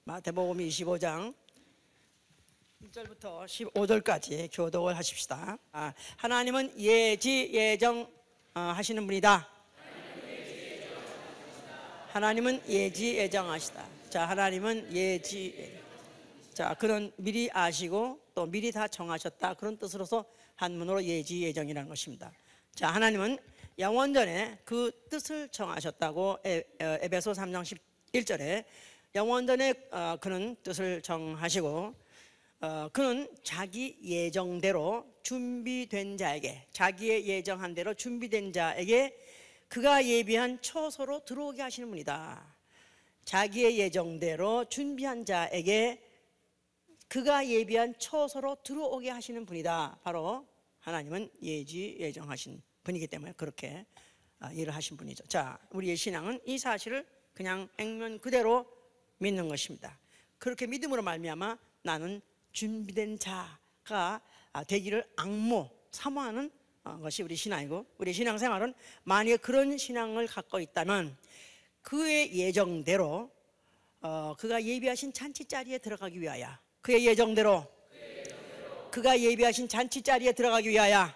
마태복음 25장 1절부터 15절까지 교독을 하십시다. 하나님은 예정 하시는 분이다. 하나님은 예정하시다. 자, 하나님은 자, 그는 미리 아시고 또 미리 다 정하셨다. 그런 뜻으로서 한문으로 예정이라는 것입니다. 자, 하나님은 영원전에 그 뜻을 정하셨다고 에베소 3장 11절에 영원전에 그는 뜻을 정하시고 그는 자기 예정대로 준비된 자에게, 자기의 예정한 대로 준비된 자에게 그가 예비한 처소로 들어오게 하시는 분이다. 자기의 예정대로 준비한 자에게 그가 예비한 처소로 들어오게 하시는 분이다. 바로 하나님은 예정하신 분이기 때문에 그렇게 일을 하신 분이죠. 자, 우리의 신앙은 이 사실을 그냥 액면 그대로 믿는 것입니다. 그렇게 믿음으로 말미암아 나는 준비된 자가 되기를 사모하는 것이 우리 신앙이고, 우리 신앙생활은 만약에 그런 신앙을 갖고 있다면 그의 예정대로 그가 예비하신 잔치자리에 들어가기 위하여, 그의 예정대로 그가 예비하신 잔치자리에 들어가기 위하여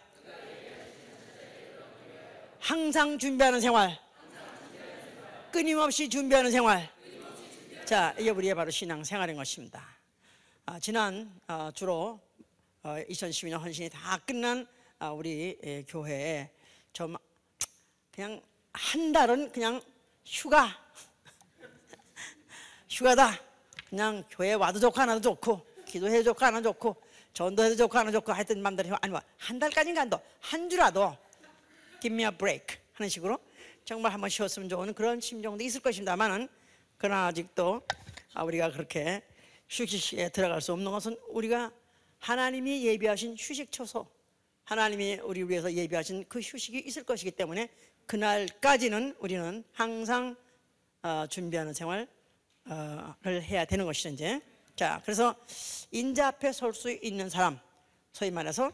항상 준비하는 생활, 끊임없이 준비하는 생활. 자, 이게 우리의 바로 신앙생활인 것입니다. 지난 주로 2012년 헌신이 다 끝난 우리 교회에 좀 그냥 한 달은 그냥 휴가다. 그냥 교회 와도 좋고 안 와도 좋고, 기도해도 좋고 안 와도 좋고, 전도해도 좋고 안 와도 좋고, 하여튼 맘대로 아니 한 달까지는 간다. 한 주라도 give me a break 하는 식으로 정말 한번 쉬었으면 좋은 그런 심정도 있을 것입니다만은, 그러나 아직도 우리가 그렇게 휴식에 들어갈 수 없는 것은 우리가 하나님이 예비하신 휴식 처소, 하나님이 우리 위해서 예비하신 그 휴식이 있을 것이기 때문에 그날까지는 우리는 항상 준비하는 생활을 해야 되는 것이죠. 이제 자, 그래서 인자 앞에 설 수 있는 사람, 소위 말해서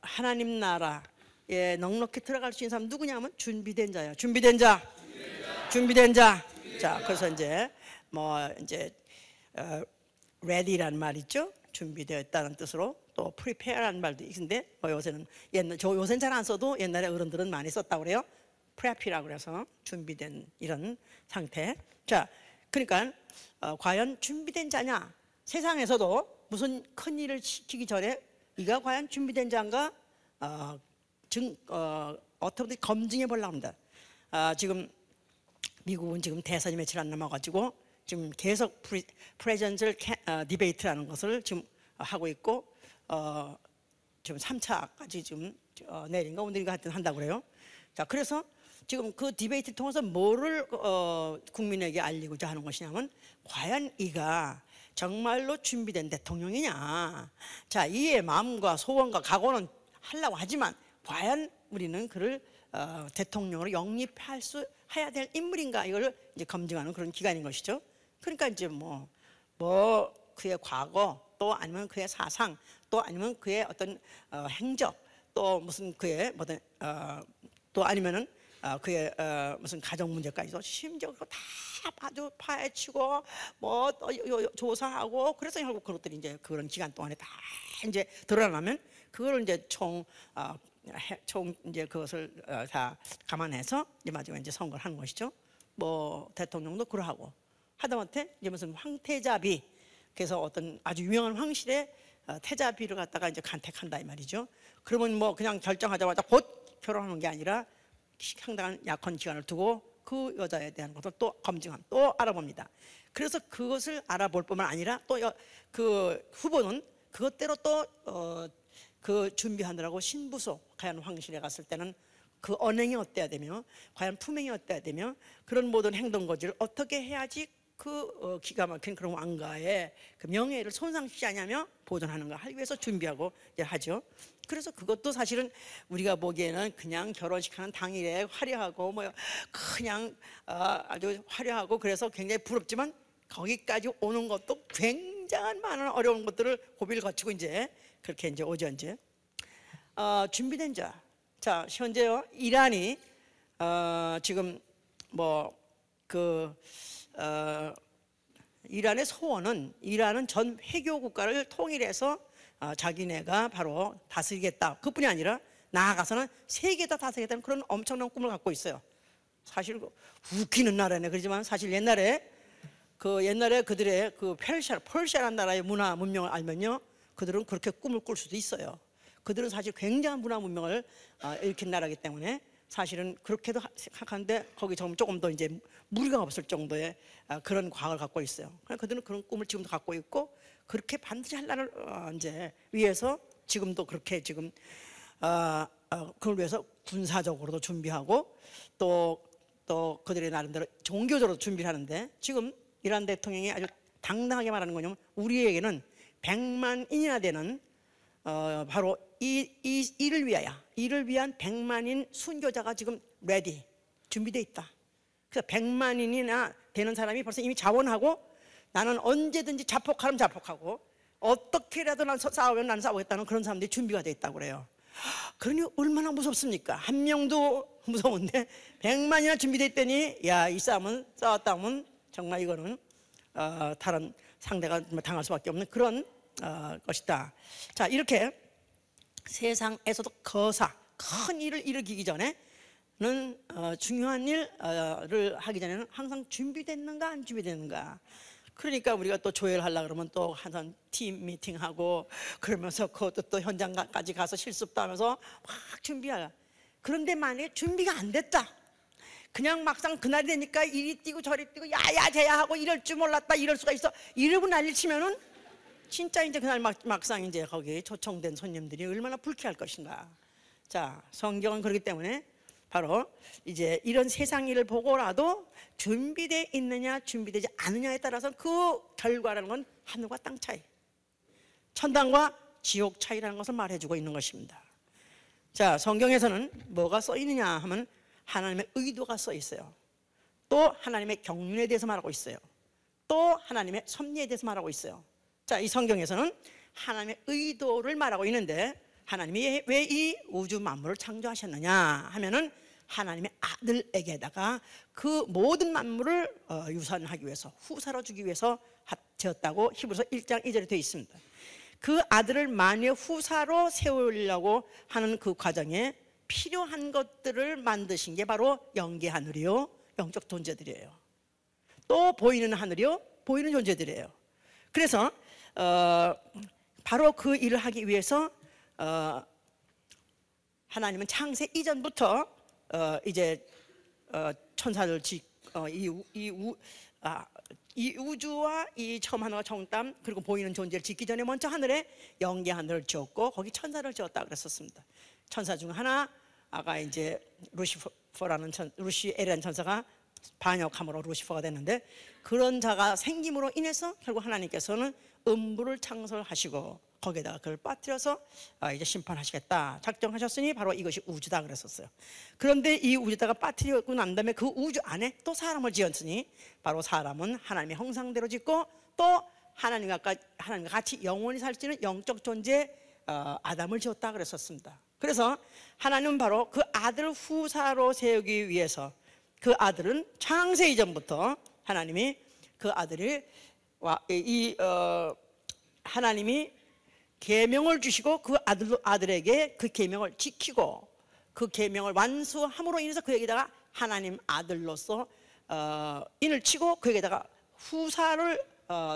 하나님 나라에 넉넉히 들어갈 수 있는 사람 누구냐면 준비된 자예요. 준비된 자. 자, 그래서 이제 ready라는 말 있죠. 준비되었다는 뜻으로, 또 prepare라는 말도 있는데 요새는 요새는 잘 안 써도 옛날에 어른들은 많이 썼다고 그래요. prep이라고 그래서 준비된 이런 상태. 자, 그러니까 과연 준비된 자냐? 세상에서도 무슨 큰 일을 시키기 전에 네가 과연 준비된 자인가 어떻게 검증해 보려고 합니다. 지금 미국은 지금 대선이 며칠 안 남아가지고 지금 계속 프레젠셜 디베이트라는 것을 지금 하고 있고, 지금 3차까지 지금 내일인가 오늘인가 하여튼 한다고 그래요. 자, 그래서 지금 그 디베이트를 통해서 뭐를 국민에게 알리고자 하는 것이냐면, 과연 이가 정말로 준비된 대통령이냐. 자, 이의 마음과 소원과 각오는 하려고 하지만 과연 우리는 그를 대통령으로 영입해야 될 인물인가, 이걸 이제 검증하는 그런 기간인 것이죠. 그러니까 이제 뭐 그의 과거, 또 아니면 그의 사상, 또 아니면 그의 어떤 행적, 또 무슨 그의 또 아니면은 그의 무슨 가정 문제까지도 심지어 그거 다 아주 파헤치고 또 조사하고, 그래서 결국 그것들이 이제 그런 기간 동안에 다 이제 드러나면 그걸 이제 총 이제 그것을 다 감안해서 이제 마지막에 이제 선거를 하는 것이죠. 뭐 대통령도 그러하고 하다못해 이제 무슨 황태자비, 그래서 어떤 아주 유명한 황실의 태자비를 갖다가 이제 간택한다 이 말이죠. 그러면 뭐 그냥 결정하자마자 곧 결혼하는 게 아니라 상당한 약혼 기간을 두고 그 여자에 대한 것을 또 또 알아봅니다. 그래서 그것을 알아볼 뿐만 아니라 또 그 후보는 그것대로 또 그 준비하느라고 신부소, 과연 황실에 갔을 때는 그 언행이 어때야 되며, 과연 품행이 어때야 되며, 그런 모든 행동거지를 어떻게 해야지 그 기가 막힌 그런 왕가의 그 명예를 손상시키지 않냐며 보존하는가 하기 위해서 준비하고 하죠. 그래서 그것도 사실은 우리가 보기에는 그냥 결혼식하는 당일에 화려하고 그냥 아주 화려하고 그래서 굉장히 부럽지만, 거기까지 오는 것도 굉장한 많은 어려운 것들을 고비를 거치고 이제 그렇게 이제 오죠. 이제 준비된 자. 자, 현재요 이란이 지금 이란의 소원은 이란은 전 회교 국가를 통일해서 자기네가 바로 다스리겠다. 그뿐이 아니라 나아가서는 세계 다 다스리겠다는 그런 엄청난 꿈을 갖고 있어요. 사실 웃기는 나라네. 그렇지만 사실 옛날에 그들의 그 퍼시아라는 나라의 문화 문명을 알면요, 그들은 그렇게 꿈을 꿀 수도 있어요. 그들은 사실 굉장한 문화 문명을 일으킨 나라이기 때문에 사실은 그렇게도 생각하는데 거기 조금 더 이제 무리가 없을 정도의 그런 과학을 갖고 있어요. 그들은 그런 꿈을 지금도 갖고 있고 그렇게 반드시 할 나라를 이제 위해서 지금도 그렇게 지금 그걸 위해서 군사적으로도 준비하고 또 그들의 나름대로 종교적으로 준비를 하는데, 지금 이란 대통령이 아주 당당하게 말하는 거냐면 우리에게는 100만인이나 되는 바로 이를 위한 100만인 순교자가 지금 레디 준비되어 있다. 그래서 100만인이나 되는 사람이 벌써 이미 자원하고 나는 언제든지 자폭하면 자폭하고 어떻게라도 난 싸우면 나는 싸우겠다는 그런 사람들이 준비가 되어 있다고 그래요. 그러니 얼마나 무섭습니까? 한 명도 무서운데 100만이나 준비되어 있더니 야, 이 싸움은 싸웠다 하면 정말 이거는 다른 상대가 당할 수밖에 없는 그런 것이다. 자, 이렇게 세상에서도 큰 일을 일으키기 전에는 중요한 일을 하기 전에는 항상 준비됐는가 안 준비됐는가. 그러니까 우리가 또 조회를 하려고 그러면 또 항상 팀 미팅하고 그러면서 그것도 또 현장까지 가서 실습도 하면서 막 준비하라. 그런데 만약에 준비가 안 됐다, 그냥 막상 그날이 되니까 이리 뛰고 저리 뛰고 야야 쟤야 하고 이럴 줄 몰랐다, 이럴 수가 있어 이러고 난리 치면은 진짜 이제 그날 막상 이제 거기 초청된 손님들이 얼마나 불쾌할 것인가. 자, 성경은 그렇기 때문에 바로 이제 이런 세상 일을 보고라도 준비되어 있느냐 준비되지 않느냐에 따라서 그 결과라는 건 하늘과 땅 차이, 천당과 지옥 차이라는 것을 말해주고 있는 것입니다. 자, 성경에서는 뭐가 써 있느냐 하면 하나님의 의도가 써 있어요. 또 하나님의 경륜에 대해서 말하고 있어요. 또 하나님의 섭리에 대해서 말하고 있어요. 자, 이 성경에서는 하나님의 의도를 말하고 있는데, 하나님이 왜 이 우주 만물을 창조하셨느냐 하면은 하나님의 아들에게다가 그 모든 만물을 유산하기 위해서, 후사로 주기 위해서 지었다고 히브리서 1장 2절에 되어 있습니다. 그 아들을 만일 후사로 세우려고 하는 그 과정에 필요한 것들을 만드신 게 바로 영계 하늘이요, 영적 존재들이에요. 또 보이는 하늘이요, 보이는 존재들이에요. 그래서 바로 그 일을 하기 위해서 하나님은 창세 이전부터 이제 천사를 이 우주와 이 처음 하나가 정땀 그리고 보이는 존재를 짓기 전에 먼저 하늘에 영계 하늘을 지었고 거기 천사를 지었다 그랬었습니다. 천사 중 하나 아까 이제 루시엘이라는 천사가 반역함으로 루시퍼가 됐는데, 그런 자가 생김으로 인해서 결국 하나님께서는 음부를 창설하시고 거기에다가 그걸 빠뜨려서 이제 심판하시겠다 작정하셨으니 바로 이것이 우주다 그랬었어요. 그런데 이 우주다가 빠뜨리고 난 다음에 그 우주 안에 또 사람을 지었으니 바로 사람은 하나님의 형상대로 짓고 또 하나님과 같이 영원히 살 수 있는 영적 존재 아담을 지었다 그랬었습니다. 그래서 하나님은 바로 그 아들을 후사로 세우기 위해서, 그 아들은 창세 이전부터 하나님이 그 아들이 하나님이 계명을 주시고 그 아들에게 그 계명을 지키고 그 계명을 완수함으로 인해서 그에게다가 하나님 아들로서 인을 치고 그에게다가 후사를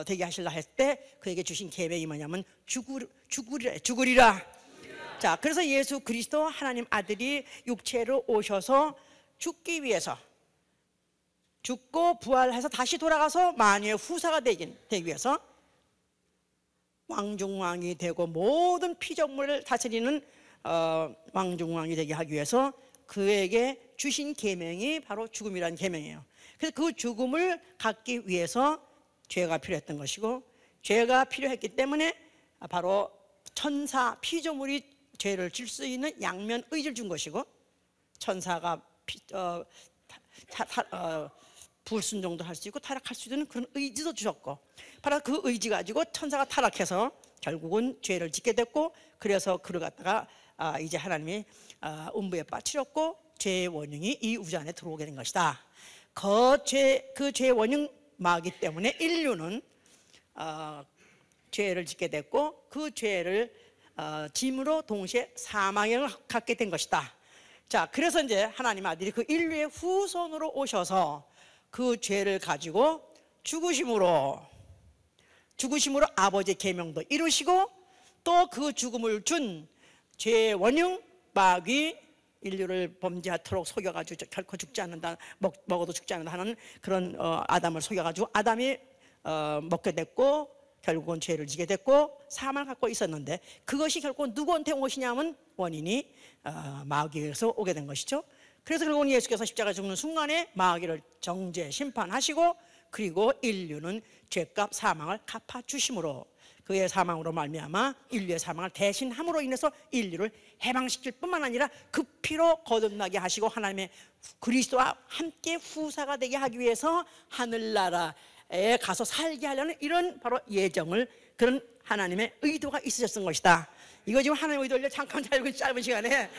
되게 하시려 할 때 그에게 주신 계명이 뭐냐면 죽으리라. 자, 그래서 예수 그리스도 하나님 아들이 육체로 오셔서 죽기 위해서, 죽고 부활해서 다시 돌아가서 만유의 후사가 되기 위해서 왕중왕이 되고 모든 피조물을 다스리는 왕중왕이 되게 하기 위해서 그에게 주신 계명이 바로 죽음이라는 계명이에요. 그래서 그 죽음을 갖기 위해서 죄가 필요했던 것이고, 죄가 필요했기 때문에 바로 천사 피조물이 죄를 질 수 있는 양면 의지를 준 것이고, 천사가 불순종도 할 수 있고 타락할 수 있는 그런 의지도 주셨고, 바로 그 의지 가지고 천사가 타락해서 결국은 죄를 짓게 됐고, 그래서 그를 갖다가 이제 하나님이 음부에 빠뜨렸고 죄의 원흉이 이 우주 안에 들어오게 된 것이다. 그 죄의 원흉 마귀 때문에 인류는 죄를 짓게 됐고 그 죄를 짐으로 동시에 사망을 갖게 된 것이다. 자, 그래서 이제 하나님 아들이 그 인류의 후손으로 오셔서 그 죄를 가지고 죽으심으로 아버지의 계명도 이루시고 또 그 죽음을 준 죄의 원흉 마귀, 인류를 범죄하도록 속여가지고 결코 죽지 않는다, 먹어도 죽지 않는다 하는 그런 아담을 속여가지고 아담이 먹게 됐고 결국은 죄를 지게 됐고 사망을 갖고 있었는데 그것이 결국 누구한테 온 것이냐면 원인이 마귀에서 오게 된 것이죠. 그래서 결국은 예수께서 십자가에 죽는 순간에 마귀를 정죄 심판하시고 그리고 인류는 죄값 사망을 갚아주심으로 그의 사망으로 말미암아 인류의 사망을 대신함으로 인해서 인류를 해방시킬 뿐만 아니라 그 피로 거듭나게 하시고 하나님의 그리스도와 함께 후사가 되게 하기 위해서 하늘나라에 가서 살게 하려는 이런 바로 예정을, 그런 하나님의 의도가 있으셨던 것이다. 이거 지금 하나님의 의도를 잠깐 짧은 시간에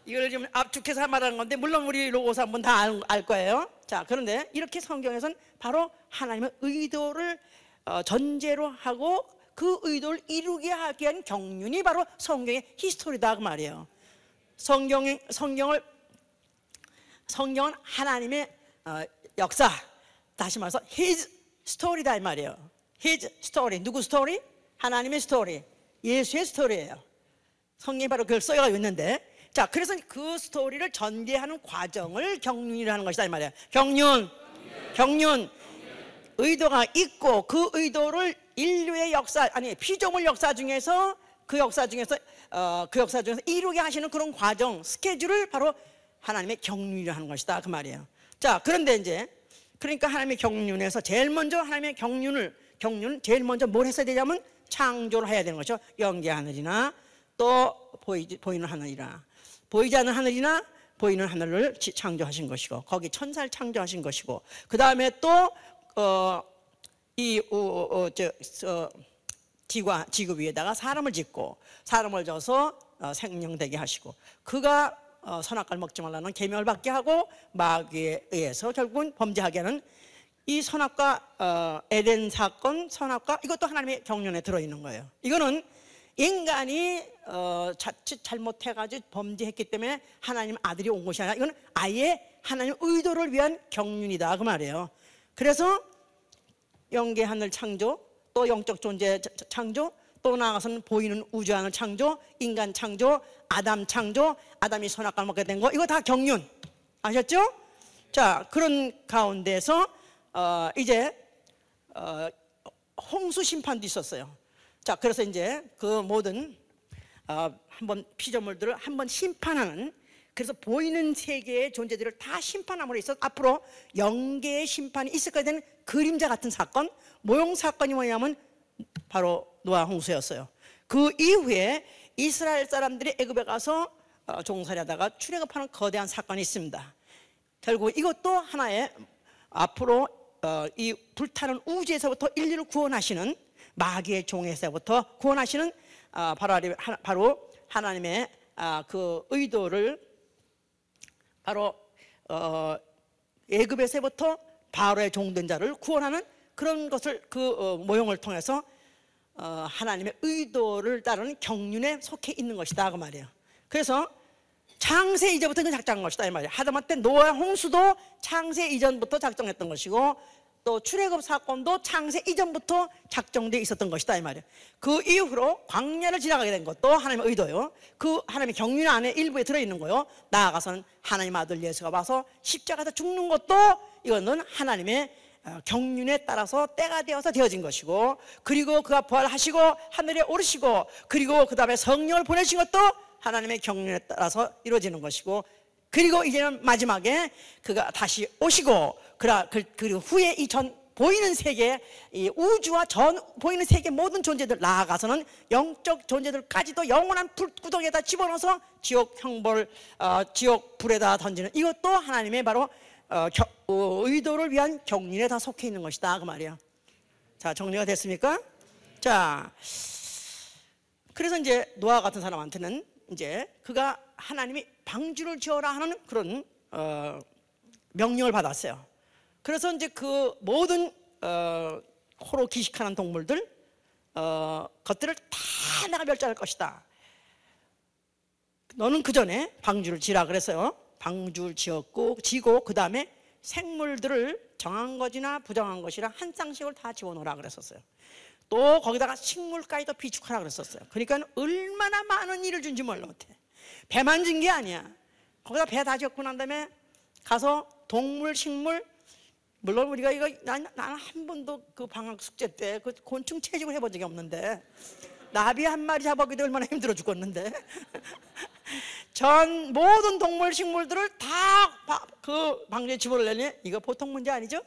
이걸 지금 압축해서 말하는 건데 물론 우리 로고사 한번 다 알 거예요. 자, 그런데 이렇게 성경에서는 바로 하나님의 의도를 전제로 하고 그 의도를 이루게 하기 위한 경륜이 바로 성경의 히스토리다 그 말이에요. 성경은 하나님의 역사, 다시 말해서 His story다 이 말이에요. His story, 누구 스토리? 하나님의 스토리, 예수의 스토리예요. 성경이 바로 그걸 써가지고 있는데, 자, 그래서 그 스토리를 전개하는 과정을 경륜이라는 것이다 이 말이에요. 경륜. 의도가 있고 그 의도를 인류의 역사, 아니 피조물 역사 중에서 그 역사 중에서 이루게 하시는 그런 과정, 스케줄을 바로 하나님의 경륜이라 하는 것이다 그 말이에요. 자, 그런데 이제 그러니까 하나님의 경륜에서 제일 먼저 하나님의 경륜 제일 먼저 뭘 했어야 되냐면 창조를 해야 되는 거죠. 영계 하늘이나 또 보이는 하늘이나 보이지 않는 하늘이나 보이는 하늘을 창조하신 것이고 거기 천사를 창조하신 것이고 그 다음에 또 지구 위에다가 사람을 짓고 사람을 져서 생명되게 하시고 그가 선악과를 먹지 말라는 계명을 받게 하고 마귀에 의해서 결국은 범죄하게 하는 이 선악과 에덴 사건, 선악과 이것도 하나님의 경륜에 들어있는 거예요. 이거는 인간이 자칫 잘못해가지고 범죄했기 때문에 하나님 아들이 온 것이 아니라 이건 아예 하나님 의도를 위한 경륜이다 그 말이에요. 그래서 영계 하늘 창조, 또 영적 존재 창조, 또 나아가서는 보이는 우주 하늘 창조, 인간 창조, 아담 창조, 아담이 선악과를 먹게 된 거 이거 다 경륜 아셨죠? 자, 그런 가운데서 이제 홍수 심판도 있었어요. 자, 그래서 이제 그 모든 한번 피조물들을 한번 심판하는, 그래서 보이는 세계의 존재들을 다 심판함으로 있어 앞으로 영계의 심판이 있을 거에 대한 그림자 같은 사건, 모형 사건이 뭐냐면 바로 노아 홍수였어요. 그 이후에 이스라엘 사람들이 애굽에 가서 종살이하다가 출애굽하는 거대한 사건이 있습니다. 결국 이것도 하나의 앞으로 이 불타는 우주에서부터 인류를 구원하시는 마귀의 종에서부터 구원하시는 바로 하나님의 그 의도를 바로 애굽에서부터 바로의 종된 자를 구원하는 그런 것을 그 모형을 통해서 하나님의 의도를 따르는 경륜에 속해 있는 것이다 그 말이에요. 그래서 창세 이전부터 작정한 것이다 이 말이에요. 하다못해 노아 홍수도 창세 이전부터 작정했던 것이고 또 출애굽 사건도 창세 이전부터 작정되어 있었던 것이다 이 말이에요. 그 이후로 광야를 지나가게 된 것도 하나님의 의도요. 그 하나님의 경륜 안에 일부에 들어있는 거요. 나아가서는 하나님 아들 예수가 와서 십자가에서 죽는 것도 이거는 하나님의 경륜에 따라서 때가 되어서 되어진 것이고, 그리고 그가 부활하시고 하늘에 오르시고 그리고 그 다음에 성령을 보내신 것도 하나님의 경륜에 따라서 이루어지는 것이고, 그리고 이제는 마지막에 그가 다시 오시고 그리고 후에 이 전 보이는 세계, 이 우주와 전 보이는 세계 모든 존재들 나아가서는 영적 존재들까지도 영원한 불구덩이에다 집어넣어서 지옥 형벌, 지옥 불에다 던지는 이것도 하나님의 바로 의도를 위한 경륜에 다 속해 있는 것이다 그 말이에요. 자, 정리가 됐습니까? 자, 그래서 이제 노아 같은 사람한테는 이제 그가 하나님이 방주를 지어라 하는 그런 명령을 받았어요. 그래서 이제 그 모든 코로 기식하는 동물들 것들을 다 내가 멸절할 것이다. 너는 그 전에 방주를 지라 그랬어요. 방주를 지고 그 다음에 생물들을 정한 것이나 부정한 것이라 한 쌍씩을 다 집어넣으라 그랬었어요. 또 거기다가 식물까지도 비축하라 그랬었어요. 그러니까 얼마나 많은 일을 준지 몰라 못해. 배만 준 게 아니야. 거기다 배 다 지었고 난 다음에 가서 동물, 식물, 물론 우리가 이거 나는 한 번도 그 방학 숙제 때 그 곤충 채집을 해본 적이 없는데 나비 한 마리 잡아오기도 얼마나 힘들어 죽겠는데 전 모든 동물, 식물들을 다 그 방주에 집어넣으려니 이거 보통 문제 아니죠?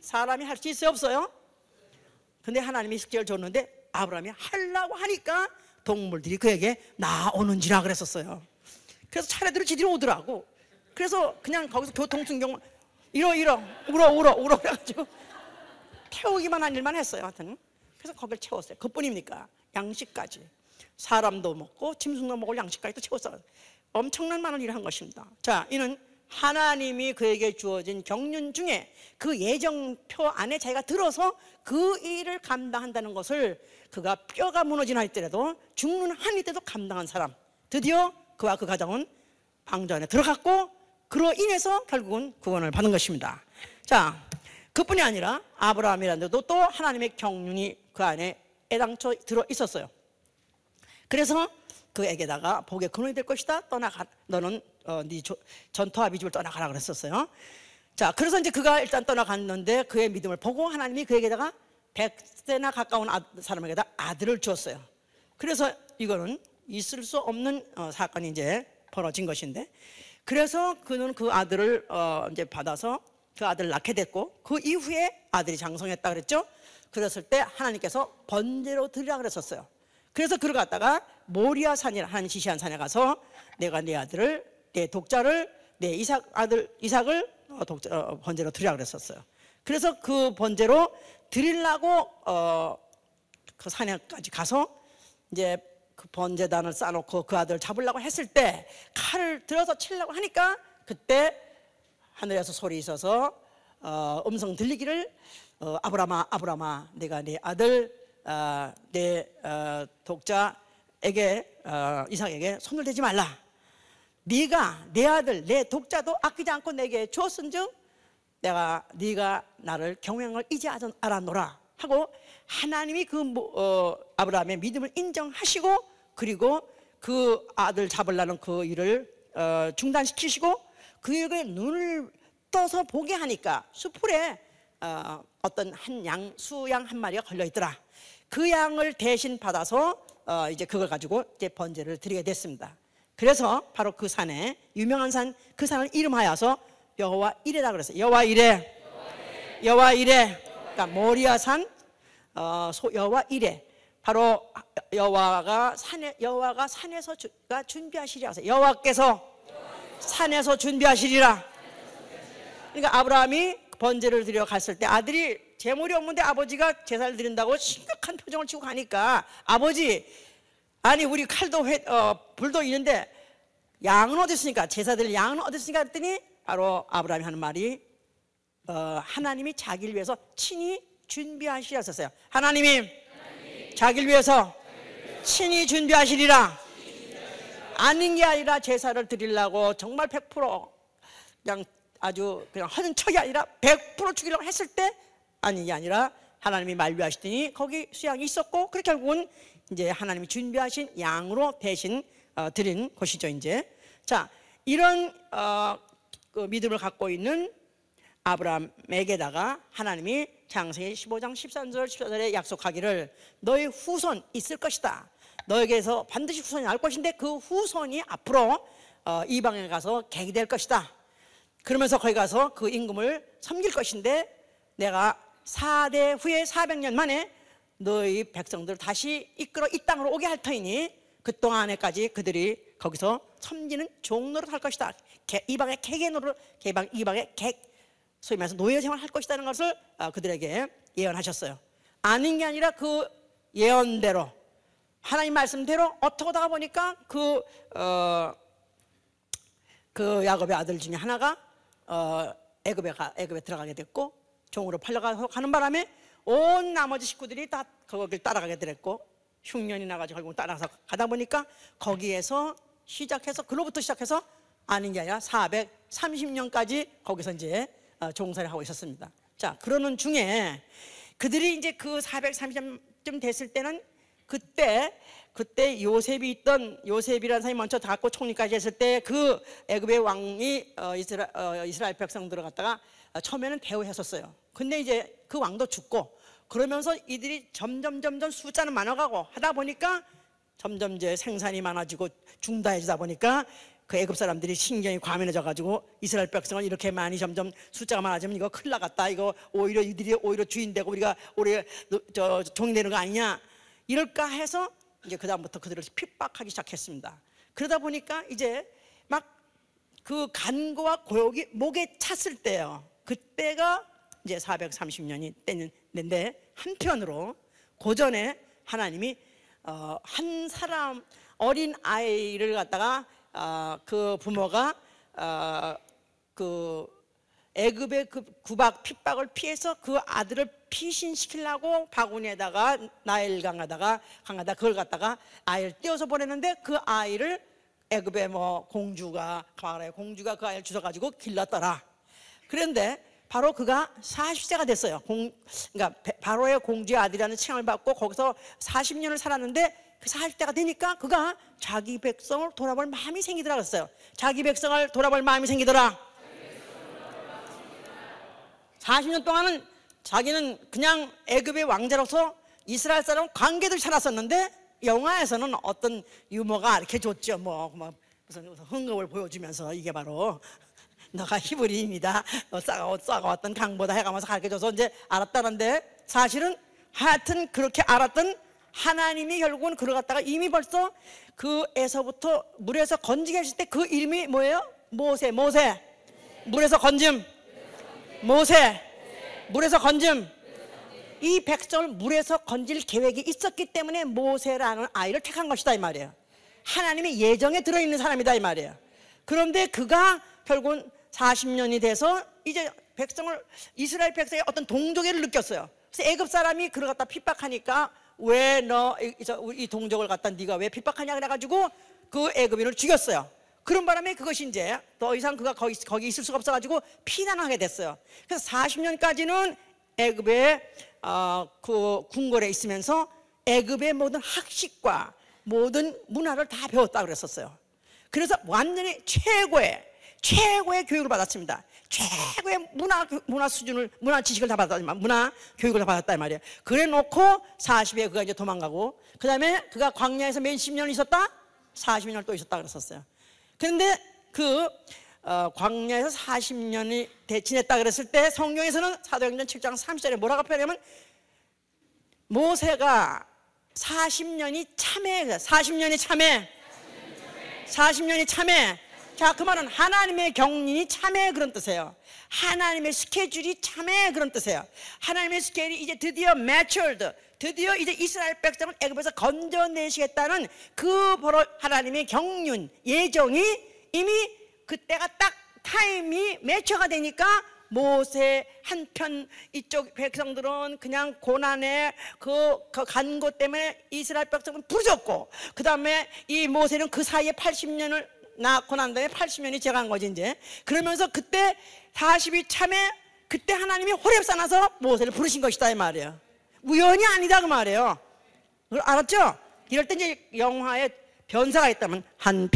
사람이 할 수 있어요, 없어요? 근데 하나님이 숙제를 줬는데 아브라함이 하려고 하니까 동물들이 그에게 나오는지라 그랬었어요. 그래서 차례대로 지들이 오더라고. 그래서 그냥 거기서 교통순경 울어 그래가지고 태우기만 한 일만 했어요. 하여튼 그래서 거기를 채웠어요. 그뿐입니까? 양식까지 사람도 먹고 짐승도 먹을 양식까지도 채웠어요. 엄청난 많은 일을 한 것입니다. 자, 이는 하나님이 그에게 주어진 경륜 중에 그 예정표 안에 자기가 들어서 그 일을 감당한다는 것을 그가 뼈가 무너지나 있더라도 죽는 한이 때도 감당한 사람, 드디어 그와 그 가정은 방주 안에 들어갔고 그로 인해서 결국은 구원을 받은 것입니다. 자, 그뿐이 아니라 아브라함이라는 데도 또 하나님의 경륜이 그 안에 애당초 들어 있었어요. 그래서 그에게다가 복의 근원이 될 것이다. 너는 네 전토와 미집을 떠나가라 그랬었어요. 자, 그래서 이제 그가 일단 떠나갔는데 그의 믿음을 보고 하나님이 그에게다가 100세나 가까운 사람에게다 아들을 주었어요. 그래서 이거는 있을 수 없는 사건이 이제 벌어진 것인데, 그래서 그는 그 아들을 이제 받아서 그 아들을 낳게 됐고 그 이후에 아들이 장성했다 그랬죠. 그랬을 때 하나님께서 번제로 드리라 그랬었어요. 그래서 그를 갖다가 모리아 산이라 하나님 지시한 산에 가서 내가 내 아들을, 내 독자를, 내 아들 이삭을 번제로 드리라 그랬었어요. 그래서 그 번제로 드리려고 그 산에까지 가서 이제 그 번제단을 쌓아놓고 그 아들을 잡으려고 했을 때 칼을 들어서 치려고 하니까 그때 하늘에서 소리 있어서 음성 들리기를 아브라함아 아브라함아 내가 내 아들 내 독자에게 이삭에게 손을 대지 말라. 네가 내 아들 내 독자도 아끼지 않고 내게 주었은즉 네가 나를 경외한 걸 이제 알았노라 하고 하나님이 그 아브라함의 믿음을 인정하시고 그리고 그 아들 잡으려는 그 일을 중단시키시고 그에게 눈을 떠서 보게 하니까 수풀에 어떤 한 수양 한 마리가 걸려 있더라. 그 양을 대신 받아서 이제 그걸 가지고 이제 번제를 드리게 됐습니다. 그래서 바로 그 산에 유명한 산, 그 산을 이름하여서 여호와 이레라 그랬어요. 여호와 이레, 여호와 이레. 그러니까 모리아 산 여호와 이레. 바로 여호와가 산에서 준비하시리라. 여호와께서 산에서 준비하시리라. 그러니까 아브라함이 번제를 드려 갔을 때 아들이 재물이 없는데 아버지가 제사를 드린다고 심각한 표정을 치고 가니까 아버지, 아니 우리 칼도 불도 있는데 양은 어디 있으니까, 제사 드릴 양은 어디 있으니까 했더니 바로 아브라함이 하는 말이 하나님이 자기를 위해서 친히 준비하시리라 했었어요. 하나님이 자기를 위해서 친히 준비하시리라. 아닌 게 아니라 제사를 드리려고 정말 100% 그냥 아주 그냥 하는 척이 아니라 100% 죽이려고 했을 때 아닌 게 아니라 하나님이 만류하시더니 거기 수양이 있었고 그렇게 결국은 이제 하나님이 준비하신 양으로 대신 드린 것이죠. 이제 자, 이런 그 믿음을 갖고 있는 아브라함에게다가 하나님이 창세기 15장 13절 14절에 약속하기를 너의 후손 있을 것이다. 너에게서 반드시 후손이 나올 것인데 그 후손이 앞으로 이방에 가서 객이 될 것이다. 그러면서 거기 가서 그 임금을 섬길 것인데 내가 4대 후에 400년 만에 너희 백성들을 다시 이끌어 이 땅으로 오게 할 터이니 그동안에까지 그들이 거기서 섬기는 종노릇 할 것이다. 이방의 객의 노릇, 이방의 객, 소위 말해서 노예 생활을 할 것이라는 것을 그들에게 예언하셨어요. 아닌 게 아니라 그 예언대로 하나님 말씀대로 어떻게 하다가 보니까 그 야곱의 아들 중에 하나가 애굽에 들어가게 됐고 종으로 팔려가서 가는 바람에 온 나머지 식구들이 다 거기를 따라가게 됐고 흉년이 나가지고 결국 따라가서 가다 보니까 거기에서 시작해서 그로부터 시작해서 아닌 게 아니라 430년까지 거기서 이제 종살이 하고 있었습니다. 자, 그러는 중에 그들이 이제 그 430년 됐을 때는 그때 요셉이라는 사람이 먼저 갖고 총리까지 했을 때 그 애굽의 왕이 이스라엘 백성들을 갖다가 처음에는 대우했었어요. 근데 이제 그 왕도 죽고 그러면서 이들이 점점 숫자는 많아가고 하다 보니까 점점 이제 생산이 많아지고 중다해지다 보니까 그 애굽 사람들이 신경이 과민해져 가지고 이스라엘 백성을 이렇게 많이 점점 숫자가 많아지면 이거 큰일 나갔다, 이거 오히려 이들이 오히려 주인 되고 우리가 종이 되는 거 아니냐, 이럴까 해서 이제 그다음부터 그들을 핍박하기 시작했습니다. 그러다 보니까 이제 막 그 간고와 고역이 목에 찼을 때요, 그때가 이제 430년이 됐는데 한편으로 고전에 하나님이 한 사람 어린 아이를 갖다가 그 부모가 그 애굽의 그 구박 핍박을 피해서 그 아들을 피신시키려고 바구니에다가 나일 강에다가 그걸 갖다가 아이를 띄워서 보냈는데 그 아이를 애굽의 공주가 그 아이를 주워가지고 길렀더라. 그런데 바로 그가 40세가 됐어요. 그러니까 바로의 공주의 아들이라는 칭함을 받고 거기서 40년을 살았는데 그 40대가 되니까 그가 자기 백성을 돌아볼 마음이 생기더라 그랬어요. 자기 백성을 돌아볼 마음이 생기더라. 40년 동안은 자기는 그냥 애굽의 왕자로서 이스라엘 사람 관계들 살았었는데 영화에서는 어떤 유머가 이렇게 줬죠. 무슨 흥겁을 보여주면서 이게 바로 너가 히브리인이다, 너 싸가왔던 강보다 해가면서 가르쳐줘서 이제 알았다는데, 사실은 하여튼 그렇게 알았던 하나님이 결국은 그걸 갖다가 이미 벌써 그 에서부터 물에서 건지게 하실 때 그 이름이 뭐예요? 모세. 물에서 건짐. 모세. 물에서 건짐. 이 백성을 물에서 건질 계획이 있었기 때문에 모세라는 아이를 택한 것이다 이 말이에요. 하나님의 예정에 들어있는 사람이다 이 말이에요. 그런데 그가 결국은 40년이 돼서 이제 이스라엘 백성의 어떤 동족애를 느꼈어요. 그래서 애굽 사람이 그걸 갖다 핍박하니까 왜 너 이 동족을 갖다 네가 왜 핍박하냐 그래가지고 그 애굽인을 죽였어요. 그런 바람에 그것이 이제 더 이상 그가 거기 있을 수가 없어가지고 피난하게 됐어요. 그래서 40년까지는 애굽의 그 궁궐에 있으면서 애굽의 모든 학식과 모든 문화를 다 배웠다 그랬었어요. 그래서 완전히 최고의 교육을 받았습니다. 최고의 문화 수준을, 문화 지식을 다 받았다, 문화 교육을 다 받았다 이 말이에요. 그래 놓고 40에 그가 이제 도망가고, 그 다음에 그가 광야에서 몇십 년 있었다? 40년을 또 있었다 그랬었어요. 그런데 그 광야에서 40년이 지냈다 그랬을 때 성경에서는 사도행전 7장 30절에 뭐라고 표현하냐면 모세가 40년이 참회. 자, 그 말은 하나님의 경륜이 참회 그런 뜻이에요. 하나님의 스케줄이 참회 그런 뜻이에요. 하나님의 스케줄이 이제 드디어 matured, 드디어 이제 이스라엘 백성을 애굽에서 건져내시겠다는 그 바로 하나님의 경륜, 예정이 이미 그때가 딱 타임이 매처가 되니까 모세 한편 이쪽 백성들은 그냥 고난에 그 간고 때문에 이스라엘 백성은 부르졌고, 그 다음에 이 모세는 그 사이에 80년을 낳고 난 다음에 80년이 지나간 거지 이제. 그러면서 그때 40이 참에 그때 하나님이 호렙산 와서 모세를 부르신 것이다 이 말이에요. 우연이 아니다 그 말이에요. 그걸 알았죠? 이럴 때 이제 영화에 변사가 있다면 한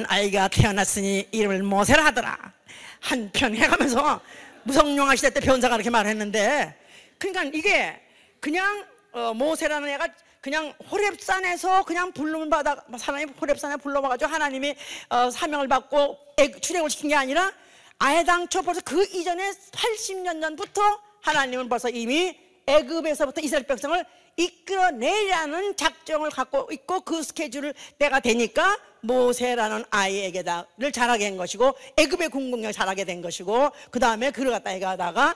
아이가 태어났으니 이름을 모세라 하더라. 한편 해가면서 무성룡화 시대 때 변사가 그렇게 말했는데, 그러니까 이게 그냥 모세라는 애가 그냥 호렙산에서 그냥 부름을 받아, 하나님 호렙산에 불러와가지고 하나님이 사명을 받고 출애굽을 시킨 게 아니라 아예 당초 벌써 그 이전에 80년 전부터 하나님은 벌써 이미 애굽에서부터 이스라엘 백성을 이끌어내라는 작정을 갖고 있고, 그 스케줄을 때가 되니까 모세라는 아이에게다를 자라게 한 것이고 애굽의 궁극력을 자라게 된 것이고, 그 다음에 그들을 갖다가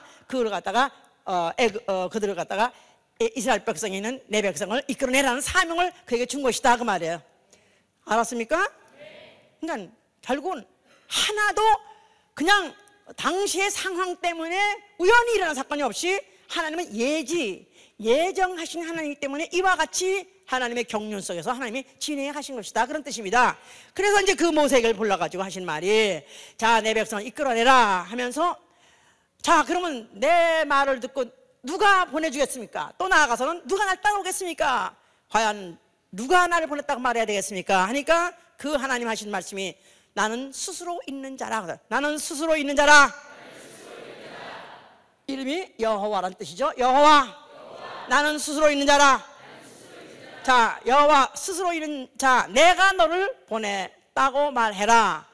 이스라엘 백성에 있는 내 백성을 이끌어내라는 사명을 그에게 준 것이다 그 말이에요. 알았습니까? 그러니까 결국은 하나도 그냥 당시의 상황 때문에 우연히 일어난 사건이 없이 하나님은 예정하신 하나님이기 때문에 이와 같이 하나님의 경륜 속에서 하나님이 진행하신 것이다, 그런 뜻입니다. 그래서 이제 그 모세에게 불러가지고 하신 말이, 자, 내 백성을 이끌어내라 하면서, 자, 그러면 내 말을 듣고 누가 보내주겠습니까? 또 나아가서는 누가 날 따라오겠습니까? 과연 누가 나를 보냈다고 말해야 되겠습니까? 하니까 그 하나님 하신 말씀이, 나는 스스로 있는 자라. 나는 스스로 있는 자라. 이름이 여호와란 뜻이죠. 여호와. 나는 스스로 있는 자라. 자, 여호와 스스로 있는 자, 내가 너를 보냈다고 말해라.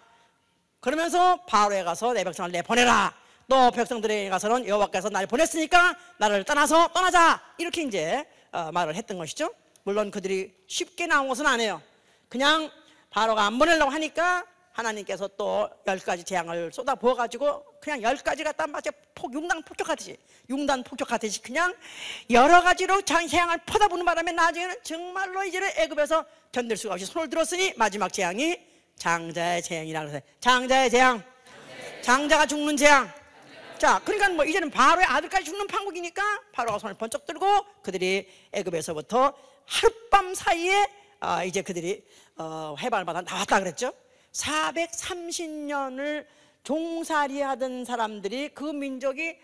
그러면서 바로에 가서 내 백성을 내보내라. 또 백성들에게 가서는 여호와께서 나를 보냈으니까 나를 떠나자, 이렇게 이제 말을 했던 것이죠. 물론 그들이 쉽게 나온 것은 아니에요. 그냥 바로가 안 보내려고 하니까 하나님께서 또 10가지 재앙을 쏟아 부어가지고 그냥 10가지 갖다 마치 융단 폭격하듯이 그냥 여러 가지로 재앙을 퍼다부는 바람에 나중에는 정말로 이제는 애굽에서 견딜 수가 없이 손을 들었으니 마지막 재앙이 장자의 재앙이라고 해서, 장자의 재앙, 장자가 죽는 재앙. 자, 그러니까 뭐 이제는 바로의 아들까지 죽는 판국이니까 바로가 손을 번쩍 들고 그들이 애굽에서부터 하룻밤 사이에 이제 그들이 해방을 받아 나왔다 그랬죠. 430년을 종살이하던 사람들이, 그 민족이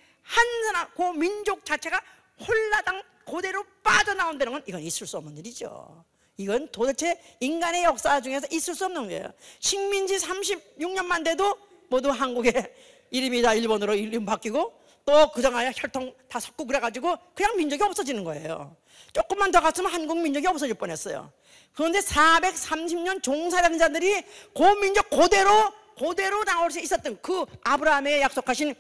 그 민족 자체가 홀라당 그대로 빠져나온다는 건 이건 있을 수 없는 일이죠. 이건 도대체 인간의 역사 중에서 있을 수 없는 거예요. 식민지 36년만 돼도 모두 한국의 이름이 다 일본으로 이름 바뀌고 또 그정아야 혈통 다 섞고 그래가지고 그냥 민족이 없어지는 거예요. 조금만 더 갔으면 한국 민족이 없어질 뻔했어요. 그런데 430년 종살이하는 자들이 그 민족 그대로 나올 수 있었던, 그 아브라함에 약속하신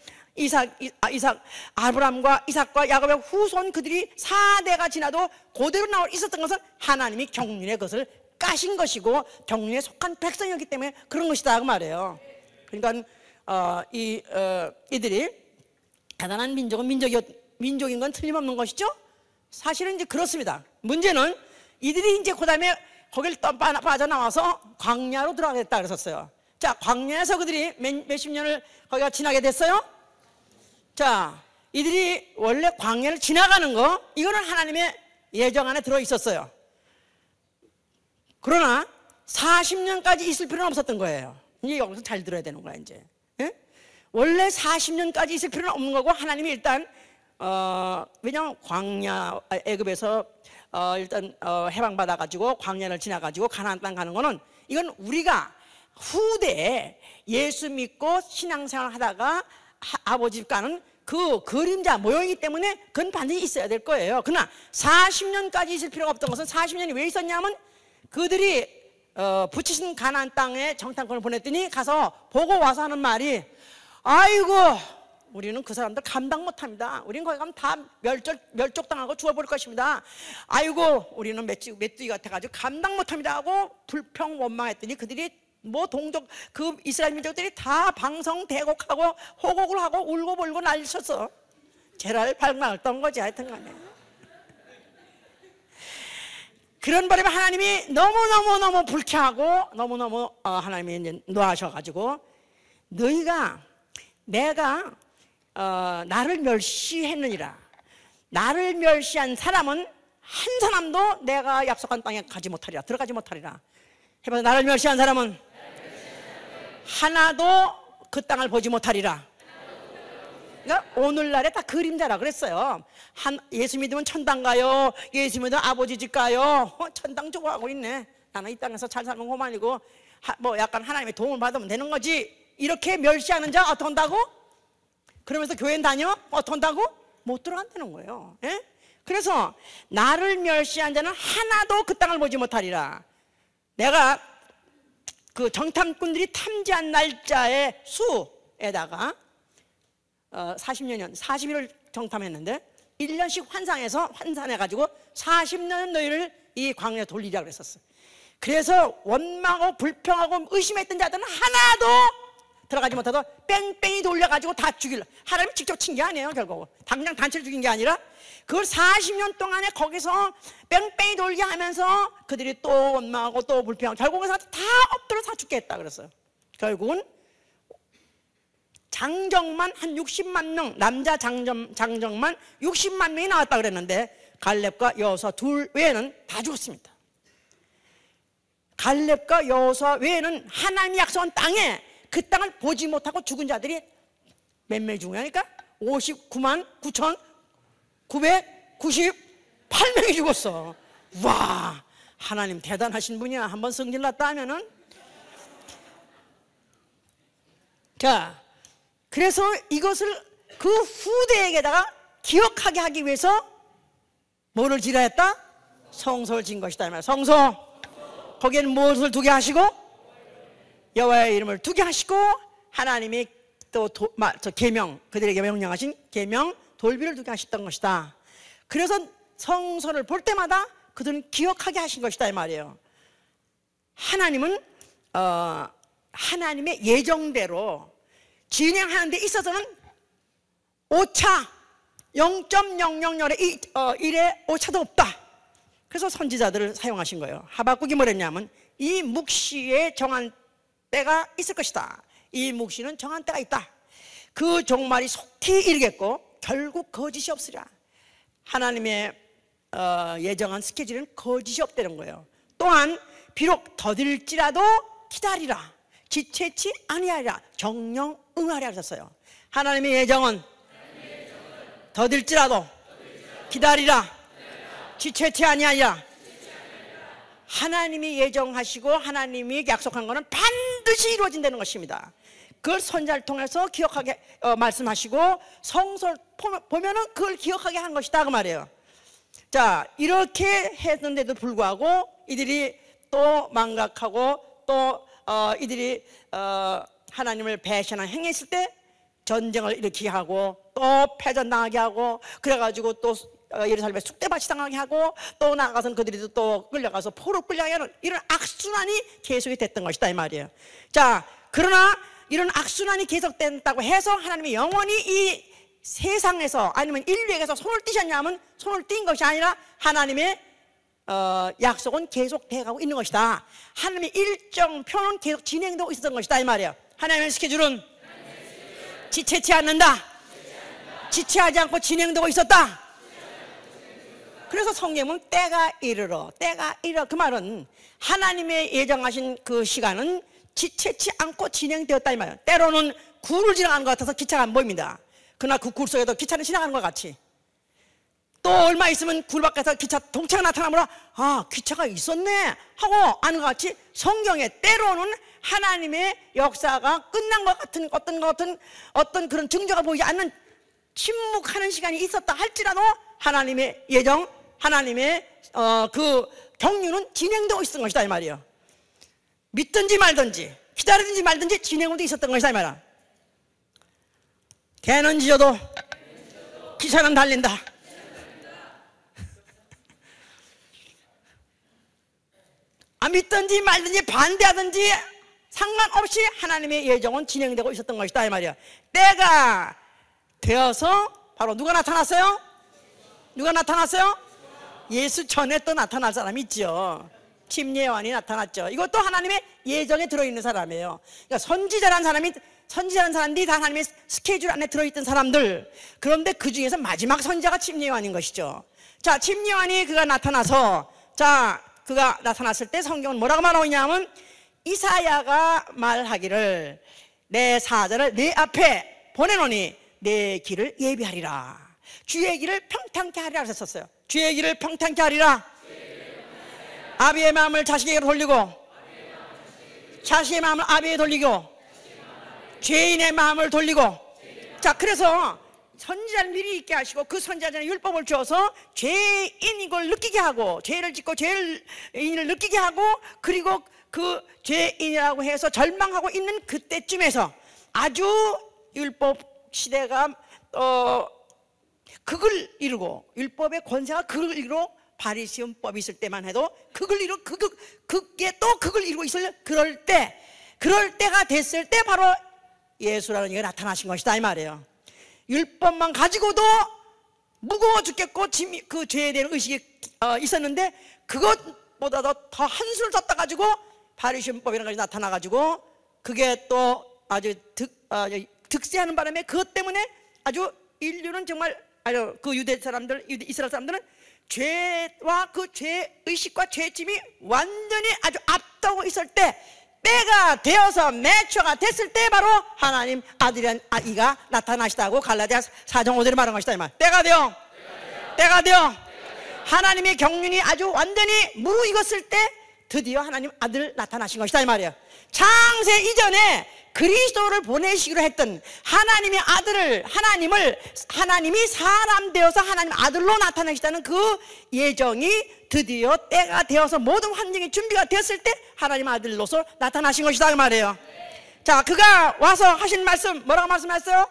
아브라함과 이삭과 야곱의 후손, 그들이 4대가 지나도 그대로 나올 있었던 것은 하나님이 경륜의 것을 까신 것이고 경륜에 속한 백성이었기 때문에 그런 것이다, 그 말이에요. 그러니까 이들이 대단한 민족인 건 틀림없는 것이죠. 사실은 이제 그렇습니다. 문제는 이들이 이제 그 다음에 거길 빠져나와서 광야로 들어가겠다 그랬었어요. 자, 광야에서 그들이 몇십 년을 거기가 지나게 됐어요. 자, 이들이 원래 광야를 지나가는 거, 이거는 하나님의 예정 안에 들어있었어요. 그러나 40년까지 있을 필요는 없었던 거예요. 이제 여기서 잘 들어야 되는 거야, 이제. 예? 원래 40년까지 있을 필요는 없는 거고, 하나님이 일단 왜냐하면 애굽에서 일단 해방받아가지고 광야를 지나가지고 가나안 땅 가는 거는, 이건 우리가 후대에 예수 믿고 신앙생활 하다가 아버지 집 가는 그 그림자 모형이기 때문에 그건 반드시 있어야 될 거예요. 그러나 40년까지 있을 필요가 없던 것은, 40년이 왜 있었냐면 그들이 붙이신 가나안 땅에 정탐꾼을 보냈더니 가서 보고 와서 하는 말이, 아이고 우리는 그 사람들 감당 못합니다. 우리는 거기 가면 다 멸족당하고 죽어버릴 것입니다. 아이고 우리는 메뚜기 같아가지고 감당 못합니다 하고 불평 원망했더니 그들이 그 이스라엘 민족들이 다 방성대곡하고 호곡을 하고 울고 불고 난리쳤어. 제라를 발망했던 거지. 하여튼 간에 그런 바람에 하나님이 너무너무 불쾌하고 너무너무 하나님이 이제 노하셔가지고, 내가 나를 멸시했느니라. 나를 멸시한 사람은 한 사람도 내가 약속한 땅에 들어가지 못하리라. 해봐서, 나를 멸시한 사람은 하나도 그 땅을 보지 못하리라. 그러니까 오늘날에 다 그림자라 그랬어요. 예수 믿으면 천당 가요, 예수 믿으면 아버지 집 가요. 천당 좋아하고 있네. 나는 이 땅에서 잘 살면 고만이고 뭐 약간 하나님의 도움을 받으면 되는 거지. 이렇게 멸시하는 자 어떻게 한다고? 그러면서 교회 다녀? 어떻게 한다고? 못 들어간다는 거예요. 예? 그래서 나를 멸시한 자는 하나도 그 땅을 보지 못하리라. 내가 그 정탐꾼들이 탐지한 날짜의 수에다가 40일을 정탐했는데 1년씩 환산해가지고 40년 너희를 이 광야에 돌리라 그랬었어. 그래서 원망하고 불평하고 의심했던 자들은 하나도 들어가지 못하고 뺑뺑이 돌려가지고 다 죽이려. 하나님이 직접 친 게 아니에요. 결국 당장 단체를 죽인 게 아니라 그걸 40년 동안에 거기서 뺑뺑이 돌게 하면서 그들이 또 원망하고 또 불평하고 결국은 다 엎드려 다 죽게 했다 그랬어요. 결국은 장정만 한 60만 명, 남자 장정만 60만 명이 나왔다 그랬는데 갈렙과 여호수아 둘 외에는 다 죽었습니다. 갈렙과 여호수아 외에는 하나님이 약속한 땅에 그 땅을 보지 못하고 죽은 자들이 몇 명이 죽은 거니까 59만 9,998명이 죽었어. 와, 하나님 대단하신 분이야. 한번 성질 났다 하면은. 자, 그래서 이것을 그 후대에게다가 기억하게 하기 위해서 뭐를 지라 했다? 성소를 진 것이다 이 말. 성소, 거기에는 무엇을 두게 하시고? 여호와의 이름을 두게 하시고, 하나님이 또 계명, 그들에게 명령하신 계명 돌비를 두게 하셨던 것이다. 그래서 성소를 볼 때마다 그들은 기억하게 하신 것이다 이 말이에요. 하나님은 하나님의 예정대로 진행하는 데 있어서는 오차 0.000의 1의 오차도 없다. 그래서 선지자들을 사용하신 거예요. 하박국이 뭐랬냐면 이 묵시에 정한 때가 있을 것이다. 이 묵시는 정한 때가 있다. 그 종말이 속히 이르겠고 결국 거짓이 없으리라. 하나님의 예정한 스케줄은 거짓이 없다는 거예요. 또한 비록 더딜지라도 기다리라. 지체치 아니하리라. 정령 응하리라 하셨어요. 하나님의 예정은 더딜지라도 기다리라. 지체치 아니하리라. 하나님이 예정하시고 하나님이 약속한 것은 반드시 이루어진다는 것입니다. 그걸 선지자를 통해서 기억하게 말씀하시고 성서를 보면은 그걸 기억하게 한 것이다 그 말이에요. 자, 이렇게 했는데도 불구하고 이들이 또 망각하고 또 이들이 하나님을 배신한 행했을 때 전쟁을 일으키게 하고 또 패전당하게 하고 그래가지고 또 예루살렘에 쑥대밭이 당하게 하고 또 나가서는 그들이 또 끌려가서 포로 끌려가게 하는 이런 악순환이 계속이 됐던 것이다 이 말이에요. 자, 그러나 이런 악순환이 계속된다고 해서 하나님이 영원히 이 세상에서 아니면 인류에게서 손을 떼셨냐면 손을 띈 것이 아니라 하나님의 약속은 계속 돼가고 있는 것이다. 하나님의 일정표는 계속 진행되고 있었던 것이다 이 말이에요. 하나님의 스케줄은 지체치 않는다. 지체하지 않고 진행되고 있었다. 그래서 성경은 때가 이르러 그 말은 하나님의 예정하신 그 시간은 지체치 않고 진행되었다 이 말이에요. 때로는 굴을 지나가는 것 같아서 기차가 안 보입니다. 그러나 그 굴 속에도 기차는 지나가는 것 같이 또 얼마 있으면 굴 밖에서 기차 동차가 나타나면 아, 기차가 있었네 하고 아는 것 같이 성경에 때로는 하나님의 역사가 끝난 것 같은 어떤 그런 증거가 보이지 않는 침묵하는 시간이 있었다 할지라도 하나님의 예정, 하나님의 그 경륜은 진행되고 있었던 것이다 이 말이에요. 믿든지 말든지 기다리든지 말든지 진행도 있었던 것이다 이 말이야. 개는 짖어도 기차는 달린다. 믿든지 말든지 반대하든지 상관없이 하나님의 예정은 진행되고 있었던 것이다 이 말이야. 때가 되어서 바로 누가 나타났어요? 누가 나타났어요? 예수 전에 또 나타날 사람이 있죠. 침례요한이 나타났죠. 이것도 하나님의 예정에 들어있는 사람이에요. 그러니까 선지자라는 사람들이 다 하나님의 스케줄 안에 들어있던 사람들. 그런데 그 중에서 마지막 선지자가 침례요한인 것이죠. 자, 침례요한이 그가 나타나서 그가 나타났을 때 성경은 뭐라고 말하고 있냐면 이사야가 말하기를 내 사자를 내 앞에 보내노니 내 길을 예비하리라. 주의 길을 평탄케 하리라 하셨어요. 주의 길을 평탄케 하리라. 아비의 마음을 자식에게 돌리고 자식의 마음을 아비에게 돌리고 죄인의 마음을 돌리고. 자, 그래서 선지자를 미리 있게 하시고 그 선지자는 율법을 주어서 죄인인 걸 느끼게 하고 죄를 짓고 죄인을 느끼게 하고 그리고 그 죄인이라고 해서 절망하고 있는 그때쯤에서 아주 율법 시대가 극을 이루고 율법의 권세가 극을 이루고 바리새인법이 있을 때만 해도 극을 이루고 그게 또 극을 이루고 있을 그럴 때가 됐을 때 바로 예수라는 이가 나타나신 것이다 이 말이에요. 율법만 가지고도 무거워 죽겠고 그 죄에 대한 의식이 있었는데 그것보다도 더 한술 더 떠가지고 바리새인법이라는 것이 나타나가지고 그게 또 아주 득세하는 바람에 그것 때문에 아주 인류는 정말 그 유대 사람들, 이스라엘 사람들은 죄와 그 죄의식과 죄짐이 완전히 아주 앞두고 있을 때, 때가 되어서 매초가 됐을 때 바로 하나님 아들이란 이가 나타나시다고 갈라디아 4장 5절에 말한 것이다 이 말. 때가 되어 하나님의 경륜이 아주 완전히 무르익었을 때 드디어 하나님 아들 나타나신 것이다 이 말이에요. 창세 이전에 그리스도를 보내시기로 했던 하나님의 아들을, 하나님이 사람 되어서 하나님 아들로 나타나시다는 그 예정이 드디어 때가 되어서 모든 환경이 준비가 되었을 때 하나님 아들로서 나타나신 것이다 그 말이에요. 자, 그가 와서 하신 말씀 뭐라고 말씀하셨어요?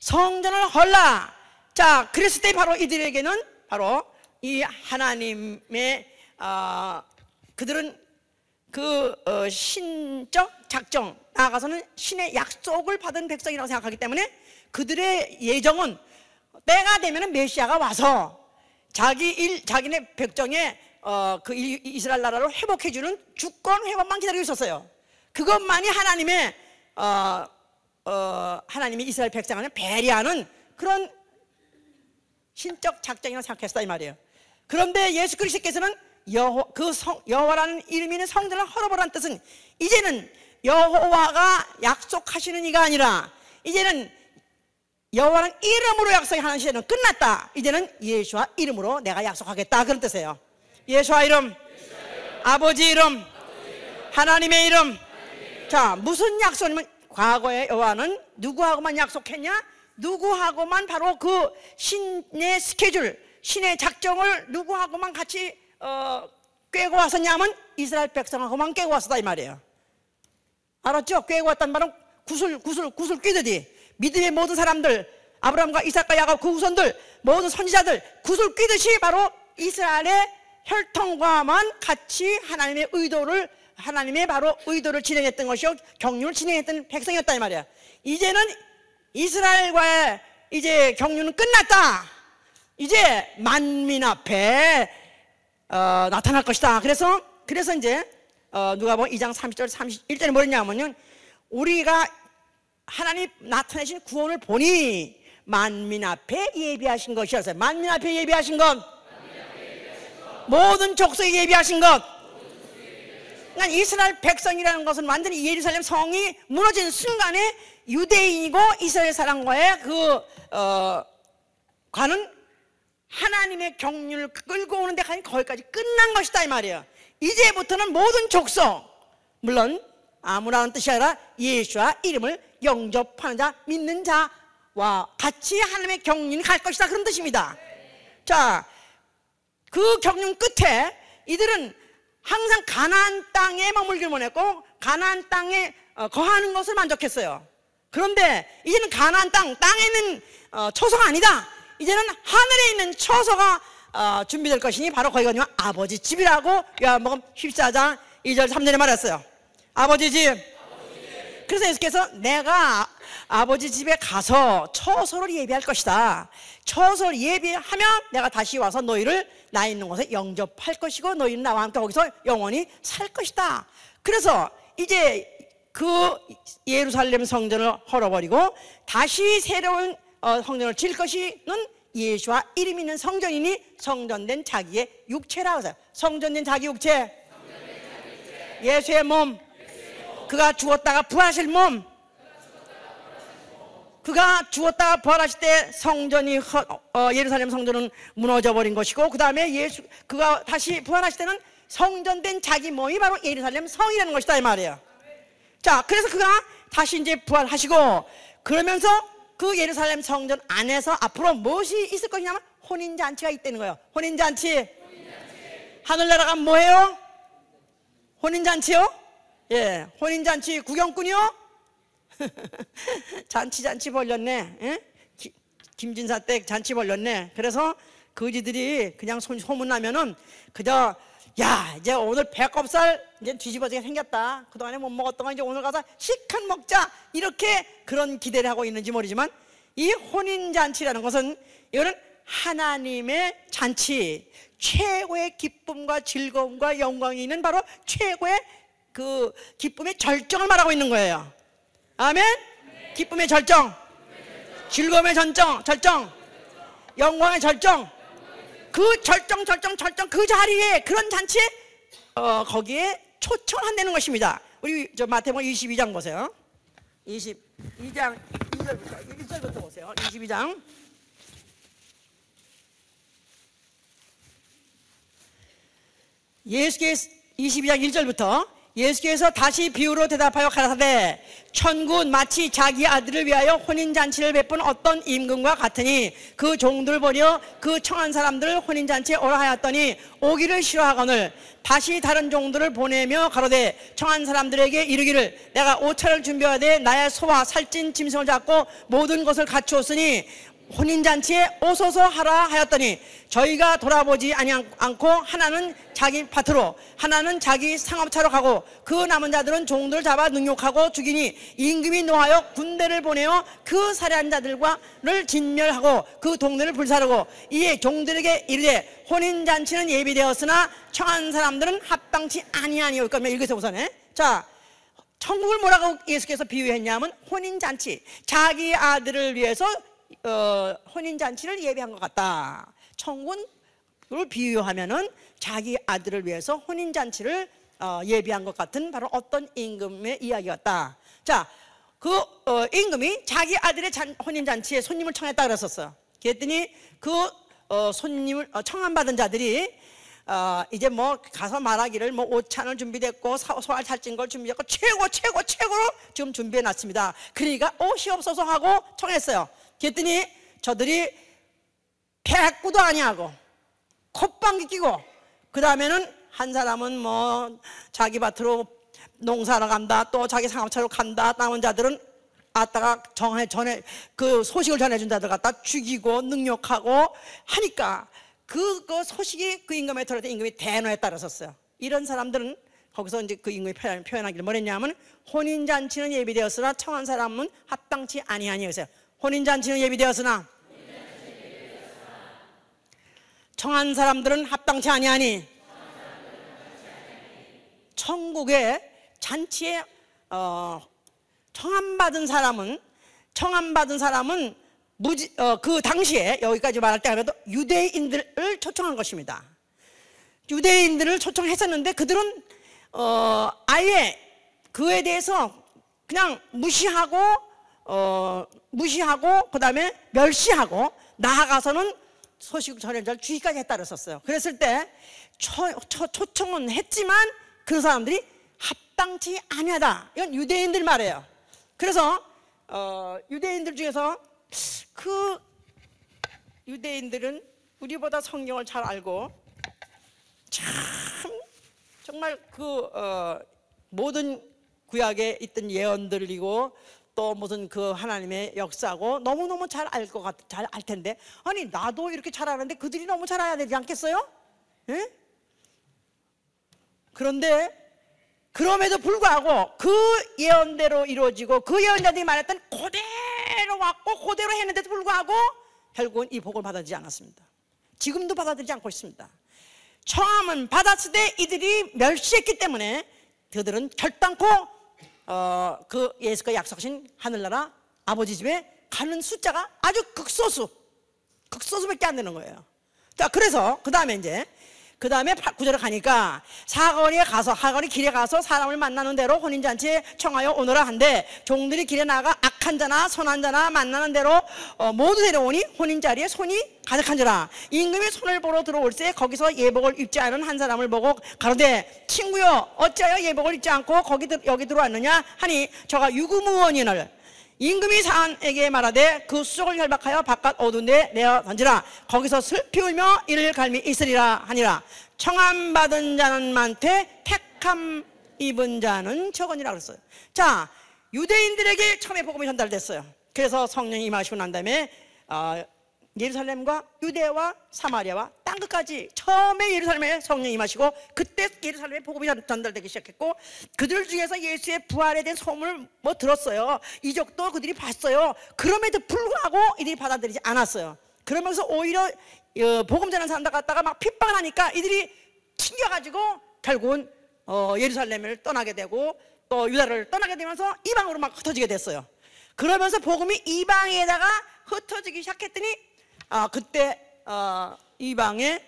성전을 헐라. 자, 그랬을 때 바로 이들에게는 바로 이 하나님의 그들은 신적 작정, 나아가서는 신의 약속을 받은 백성이라고 생각하기 때문에 그들의 예정은 때가 되면 메시아가 와서 자기네 백정의 그 이스라엘 나라를 회복해주는 주권 회복만 기다리고 있었어요. 그것만이 하나님이 이스라엘 백성을 배려하는 그런 신적 작정이라고 생각했다 이 말이에요. 그런데 예수 그리스도께서는 여호와라는 이름이 있는 성전을 헐어버라는 뜻은 이제는 여호와가 약속하시는 이가 아니라 이제는 여호와는 이름으로 약속하는 시대는 끝났다. 이제는 예수와 이름으로 내가 약속하겠다 그런 뜻이에요. 예수와 이름, 아버지 이름, 하나님의 이름. 자, 무슨 약속이면 과거에 여호와는 누구하고만 약속했냐? 누구하고만 바로 그 신의 스케줄, 신의 작정을 누구하고만 같이 꿰고 왔었냐면 이스라엘 백성하고만 꿰고 왔었다 이 말이에요. 알았죠? 꿰고 왔단 말은 구슬 꿰듯이 믿음의 모든 사람들, 아브라함과 이삭과 야곱 그 후손들, 모든 선지자들 구슬 꿰듯이 바로 이스라엘의 혈통과만 같이 하나님의 바로 의도를 진행했던 것이요 경륜을 진행했던 백성이었다 이 말이야. 이제는 이스라엘과의 이제 경륜은 끝났다. 이제 만민 앞에 나타날 것이다. 그래서 이제 누가복음 2장 30절 31절에 뭐랬냐면요, 우리가 하나님 나타내신 구원을 보니 만민 앞에 예비하신 것이었어요. 만민 앞에 예비하신 것, 모든 족속에 예비하신 것. 그러니까 이스라엘 백성이라는 것은 완전히 예루살렘 성이 무너진 순간에 유대인이고 이스라엘 사람과의 과는 하나님의 경륜을 끌고 오는 데까지 거기까지 끝난 것이다 이 말이에요. 이제부터는 모든 족속, 물론 아무라는 뜻이 아니라 예수와 이름을 영접하는 자, 믿는 자와 같이 하나님의 경륜이 갈 것이다 그런 뜻입니다. 자, 그 경륜 끝에 이들은 항상 가나안 땅에 머물기를 원했고 가나안 땅에 거하는 것을 만족했어요. 그런데 이제는 가나안 땅에는 처소가 아니다. 이제는 하늘에 있는 처소가 준비될 것이니 바로 거기가 아버지 집이라고 요한복음 14장 2절 3절에 말했어요. 아버지 집. 그래서 예수께서 내가 아버지 집에 가서 처소를 예비할 것이다. 처소를 예비하면 내가 다시 와서 너희를 나 있는 곳에 영접할 것이고 너희는 나와 함께 거기서 영원히 살 것이다. 그래서 이제 그 예루살렘 성전을 헐어버리고 다시 새로운 성전을 지을 것이는 예수와 이름 있는 성전이니 성전된 자기의 육체라고 해서 성전된 자기 육체, 예수의 몸, 그가 죽었다가 부활하실 몸, 그가 죽었다가 부활하실 때 성전이 예루살렘 성전은 무너져 버린 것이고 그 다음에 그가 다시 부활하실 때는 성전된 자기 몸이 바로 예루살렘 성이라는 것이다 이 말이에요. 자, 그래서 그가 다시 이제 부활하시고 그러면서 그 예루살렘 성전 안에서 앞으로 무엇이 있을 것이냐면 혼인잔치가 있다는 거예요. 혼인잔치. 하늘나라가 뭐예요? 혼인잔치요? 예, 혼인잔치 구경꾼이요? 잔치 벌렸네. 예? 김진사 때 잔치 벌렸네. 그래서 거지들이 그냥 소문나면은 그저 야 이제 오늘 배꼽살 이제 뒤집어지게 생겼다. 그동안에 못 먹었던 거 이제 오늘 가서 실컷 먹자. 이렇게 그런 기대를 하고 있는지 모르지만 이 혼인잔치라는 것은 이거는 하나님의 잔치, 최고의 기쁨과 즐거움과 영광이 있는 바로 최고의 그 기쁨의 절정을 말하고 있는 거예요. 아멘? 기쁨의 절정, 즐거움의 절정, 영광의 절정, 그 절정 그 자리에, 그런 잔치에 거기에 초청한다는 것입니다. 우리 저 마태복음 22장 보세요. 22장 1절부터 보세요. 22장. 예수께서 22장 1절부터 예수께서 다시 비유로 대답하여 가라사대 천군 마치 자기 아들을 위하여 혼인잔치를 베푼 어떤 임금과 같으니 그 종들을 보려 그 청한 사람들을 혼인잔치에 오라 하였더니 오기를 싫어하거늘 다시 다른 종들을 보내며 가로되 청한 사람들에게 이르기를 내가 옷차를 준비하되 나의 소와 살찐 짐승을 잡고 모든 것을 갖추었으니 혼인잔치에 오소서 하라 하였더니 저희가 돌아보지 않고 하나는 자기 밭으로 하나는 자기 상업차로 가고 그 남은 자들은 종들을 잡아 능욕하고 죽이니 임금이 노하여 군대를 보내어 그 살해한 자들과를 진멸하고 그 동네를 불사르고 이에 종들에게 이르되 혼인잔치는 예비되었으나 청한 사람들은 합당치 아니하니요. 그러니까 읽으세요 우선에. 자, 천국을 뭐라고 예수께서 비유했냐면 혼인잔치, 자기 아들을 위해서 혼인잔치를 예비한 것 같다. 천국을 비유하면은 자기 아들을 위해서 혼인잔치를 예비한 것 같은 바로 어떤 임금의 이야기였다. 자, 그 임금이 자기 아들의 혼인잔치에 손님을 청했다 그랬었어요. 그랬더니 그 손님을 청함받은 자들이 이제 뭐 가서 말하기를 뭐 옷찬을 준비됐고 소알 살찐 걸 준비했고 최고로 지금 준비해 놨습니다. 그러니까 옷이 없어서 하고 청했어요. 그랬더니 저들이 패꾸도 아니하고 콧방귀 끼고 그 다음에는 한 사람은 뭐 자기 밭으로 농사하러 간다, 또 자기 상업차로 간다, 남은 자들은 아따가 전에 그 소식을 전해준 자들 갖다 죽이고 능욕하고 하니까 그 소식이 그 임금에 들어올 때 임금이 대노에 따랐었어요. 이런 사람들은 거기서 이제 그 임금이 표현하기를 뭐랬냐면 혼인잔치는 예비되었으나 청한 사람은 합당치 아니하니. 그래서 혼인잔치는 예비되었으나 청한 사람들은 합당치 아니하니. 천국의 잔치에 청함받은 사람은 그 당시에 여기까지 말할 때 하면도 유대인들을 초청한 것입니다. 유대인들을 초청했었는데 그들은 아예 그에 대해서 그냥 무시하고 그 다음에 멸시하고 나아가서는 소식을 전해줄 자를 주기까지 했다 그랬었어요. 그랬을 때 초청은 했지만 그 사람들이 합당치 아니하다. 이건 유대인들 말이에요. 그래서 유대인들 중에서 그 유대인들은 우리보다 성경을 잘 알고 참 정말 그 모든 구약에 있던 예언들이고 또 무슨 그 하나님의 역사고 너무너무 잘 알 것 같, 잘 알 텐데 아니 나도 이렇게 잘 아는데 그들이 너무 잘 알아야 되지 않겠어요? 예? 그런데 그럼에도 불구하고 그 예언대로 이루어지고 그 예언자들이 말했던 그대로 왔고 그대로 했는데도 불구하고 결국은 이 복을 받아들이지 않았습니다. 지금도 받아들이지 않고 있습니다. 청함은 받았을 때 이들이 멸시했기 때문에 그들은 결단코 그 예수가 약속하신 하늘나라 아버지 집에 가는 숫자가 아주 극소수밖에 안 되는 거예요. 자, 그래서 그 다음에 9절에 가니까 하거리 길에 가서 사람을 만나는 대로 혼인잔치에 청하여 오너라 한데 종들이 길에 나가 악한 자나 선한 자나 만나는 대로 모두 데려오니 혼인자리에 손이 가득한지라. 임금이 손을 보러 들어올세 거기서 예복을 입지 않은 한 사람을 보고 가로되 친구여 어찌하여 예복을 입지 않고 여기 들어왔느냐 하니 저가 유구무원인을 임금이 사안에게 말하되 그 수족을 결박하여 바깥 어두운 데 내어 던지라. 거기서 슬피 울며 이를 갈미 있으리라 하니라. 청함받은 자는 많되 택함 입은 자는 적으니라 그랬어요. 자, 유대인들에게 처음에 복음이 전달됐어요. 그래서 성령이 임하시고 난 다음에 예루살렘과 유대와 사마리아와 땅끝까지 처음에 예루살렘에 성령이 임하시고 그때 예루살렘에 복음이 전달되기 시작했고 그들 중에서 예수의 부활에 대한 소문을 들었어요. 이적도 그들이 봤어요. 그럼에도 불구하고 이들이 받아들이지 않았어요. 그러면서 오히려 복음 전하는 사람들 갖다가 막 핍박을 하니까 이들이 튕겨가지고 결국은 예루살렘을 떠나게 되고 또 유다를 떠나게 되면서 이방으로 막 흩어지게 됐어요. 그러면서 복음이 이방에다가 흩어지기 시작했더니 그때 이방에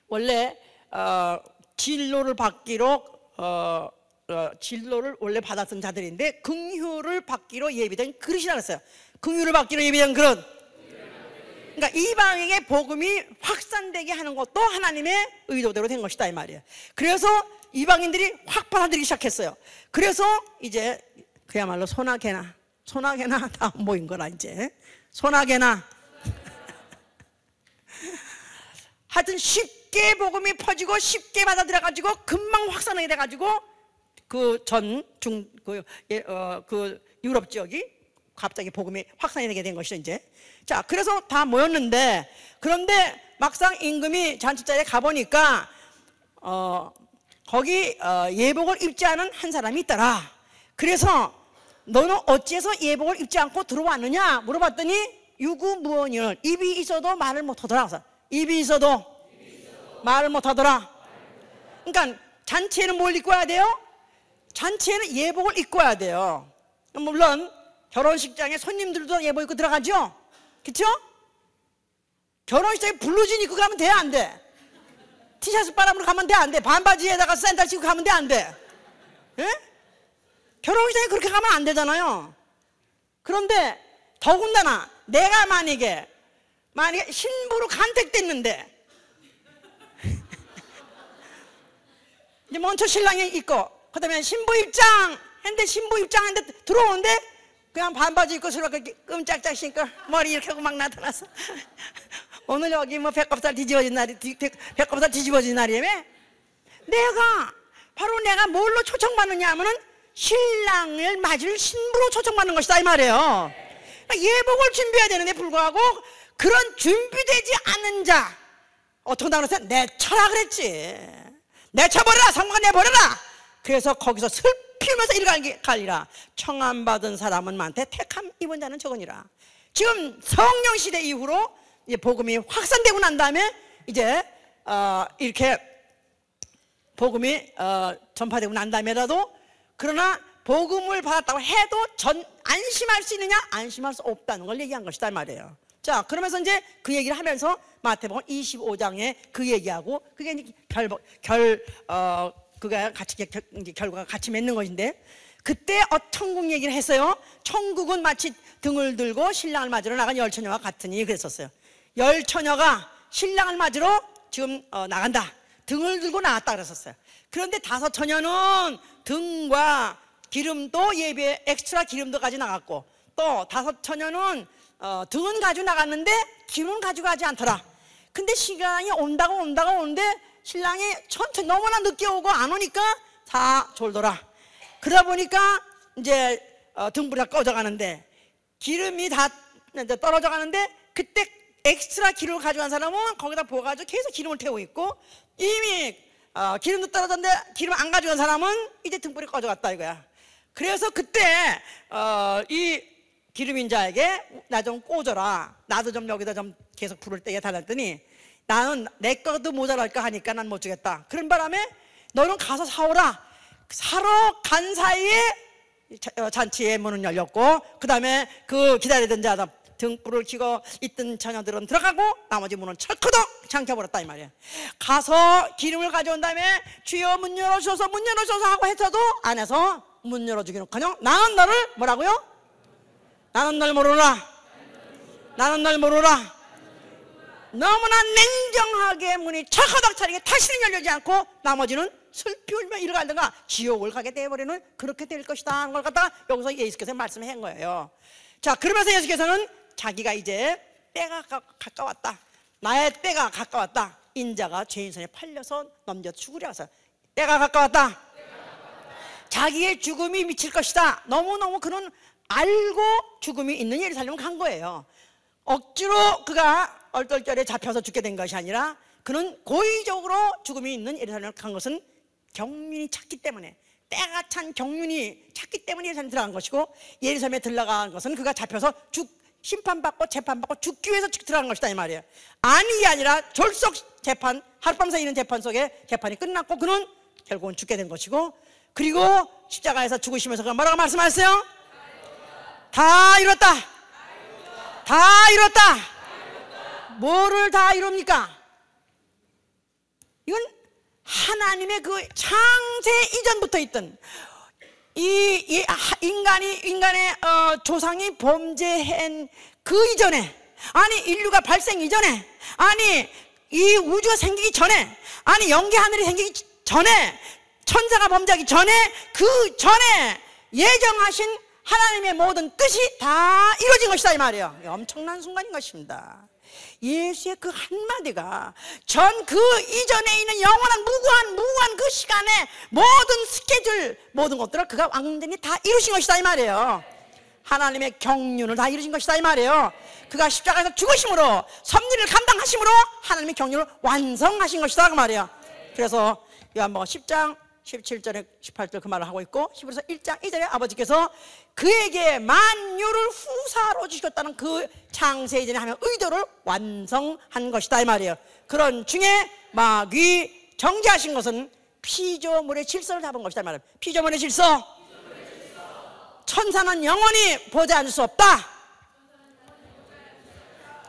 원래 진로를 받기로 진로를 원래 받았던 자들인데 긍휼을 받기로 예비된 그릇이라 그랬어요. 긍휼을 받기로 예비된 그릇. 그러니까 이방에게 복음이 확산되게 하는 것도 하나님의 의도대로 된 것이다 이 말이에요. 그래서 이방인들이 확 받아들이기 시작했어요. 그래서 이제 그야말로 소나개나 다 모인 거라 이제 소나개나 하여튼 쉽게 복음이 퍼지고 쉽게 받아들여가지고 금방 확산하게 돼가지고 그 유럽 지역이 갑자기 복음이 확산이 되게 된 것이죠 이제. 자, 그래서 다 모였는데 그런데 막상 임금이 잔치자리에 가보니까 거기 예복을 입지 않은 한 사람이 있더라. 그래서 너는 어찌해서 예복을 입지 않고 들어왔느냐 물어봤더니 유구무원이는 입이 있어도 말을 못하더라. 입이 있어도 말을 못하더라. 그러니까 잔치에는 뭘 입고 와야 돼요? 잔치에는 예복을 입고 와야 돼요. 물론 결혼식장에 손님들도 예복 입고 들어가죠? 그쵸? 결혼식장에 블루진 입고 가면 돼? 안 돼? 티셔츠 바람으로 가면 돼? 안 돼? 반바지에다가 샌들 신고 가면 돼? 안 돼? 예? 결혼식장에 그렇게 가면 안 되잖아요. 그런데 더군다나 내가 만약에 신부로 간택됐는데 이제 먼저 신랑이 있고 그 다음에 신부 입장 했는데 들어오는데 그냥 반바지 입고 저렇게 끔짝짝 신고 머리 이렇게 하고 막 나타났어. 오늘 여기 뭐 배꼽살 뒤집어진 날이라며? 내가 뭘로 초청받느냐 하면은 신랑을 맞을 신부로 초청받는 것이다 이 말이에요. 예복을 준비해야 되는데 불구하고 그런 준비되지 않은 자 어떻게 한다고 그랬어요? 내쳐라 그랬지. 내쳐버려라. 상관 내버려라. 그래서 거기서 슬피면서 일갈리라. 청함받은 사람은 많대 택함 입은 자는 적으니라. 지금 성령 시대 이후로 이제 복음이 확산되고 난 다음에 이제 이렇게 복음이 전파되고 난 다음에라도 그러나 복음을 받았다고 해도 안심할 수 있느냐? 안심할 수 없다는 걸 얘기한 것이다 말이에요. 자, 그러면서 이제 그 얘기를 하면서 마태복음 25장에 그 얘기하고 그게 이제 결과가 같이 맺는 것인데 그때 천국 얘기를 했어요. 천국은 마치 등을 들고 신랑을 맞으러 나간 열 처녀와 같으니 그랬었어요. 열 처녀가 신랑을 맞으러 지금 나간다. 등을 들고 나갔다 그랬었어요. 그런데 다섯 처녀는 등과 기름도 예비에 엑스트라 기름도 가지고 나갔고 또 다섯 처녀는 등은 가지고 나갔는데 기름은 가지고 가지 않더라. 근데 시간이 온다고 오는데 신랑이 천천히 너무나 늦게 오고 안 오니까 다 졸더라. 그러다 보니까 이제 등불이 다 꺼져가는데 기름이 다 이제 떨어져 가는데 그때 엑스트라 기름을 가져간 사람은 거기다 부어가지고 계속 기름을 태우고 있고 이미 기름도 떨어졌는데 기름 안 가져간 사람은 이제 등불이 꺼져갔다 이거야. 그래서 그때 이 기름인 자에게 나 좀 꽂아라. 나도 좀 여기다 좀 계속 불을 떼게 달랬더니 나는 내 것도 모자랄까 하니까 난 못 주겠다. 그런 바람에 너는 가서 사오라. 사러 간 사이에 잔치의 문은 열렸고 그 다음에 그 기다리던 자들 등불을 켜고 있던 처녀들은 들어가고 나머지 문은 철커덕 잠겨버렸다 이 말이야. 가서 기름을 가져온 다음에 주여 문 열어주셔서 하고 했어도 안에서 문 열어주기는커녕 나는 너를 뭐라고요? 나는 널 모르라. 나는 널 모르라. 너무나 냉정하게 문이 철커덕 차리게 다시는 열리지 않고 나머지는 슬피 울며 이러가다가 지옥을 가게 되어버리는 그렇게 될 것이다 하는 걸 갖다가 여기서 예수께서 말씀한 거예요. 자, 그러면서 예수께서는 자기가 이제 때가 가까웠다. 나의 때가 가까웠다. 인자가 죄인 손에 팔려서 넘겨 죽으려 해서 때가 가까웠다. 자기의 죽음이 미칠 것이다. 너무너무 그는 알고 죽음이 있는 예루살렘을 간 거예요. 억지로 그가 얼떨결에 잡혀서 죽게 된 것이 아니라 그는 고의적으로 죽음이 있는 예루살렘을 간 것은 경륜이 찼기 때문에 때가 찬 경륜이 찼기 때문에 예루살렘에 들어간 것이고 예루살렘에 들어간 것은 그가 잡혀서 심판받고 재판받고 죽기 위해서 들어간 것이다 이 말이에요. 아니 이게 아니라 졸속 재판 하룻밤 새이는 재판 속에 재판이 끝났고 그는 결국은 죽게 된 것이고, 그리고 십자가에서 죽으시면서 뭐라고 말씀하셨어요? 다 이뤘다. 다 이뤘다. 뭐를 다 이룹니까? 이건 하나님의 그 창세 이전부터 있던 인간의 조상이 범죄한 그 이전에, 아니 인류가 발생 이전에, 아니 이 우주가 생기기 전에, 아니 영계 하늘이 생기기 전에, 천사가 범죄하기 전에, 그 전에 예정하신 하나님의 모든 뜻이 다 이루어진 것이다 이 말이에요. 엄청난 순간인 것입니다. 예수의 그 한마디가 전 그 이전에 있는 영원한 무구한 그 시간에 모든 스케줄, 모든 것들을 그가 완전히 다 이루신 것이다 이 말이에요. 하나님의 경륜을 다 이루신 것이다 이 말이에요. 그가 십자가에서 죽으심으로, 섭리를 감당하심으로 하나님의 경륜을 완성하신 것이다 그 말이에요. 그래서 요한복음 10장 17절에 18절 그 말을 하고 있고, 히브리서 1장 2절에 아버지께서 그에게 만유를 후사로 주셨다는 그 창세 이전에 하면 의도를 완성한 것이다 이 말이에요. 그런 중에 마귀 정죄하신 것은 피조물의 질서를 잡은 것이다 이 말이에요. 피조물의 질서. 천사는 영원히 보좌에 앉을 수 없다.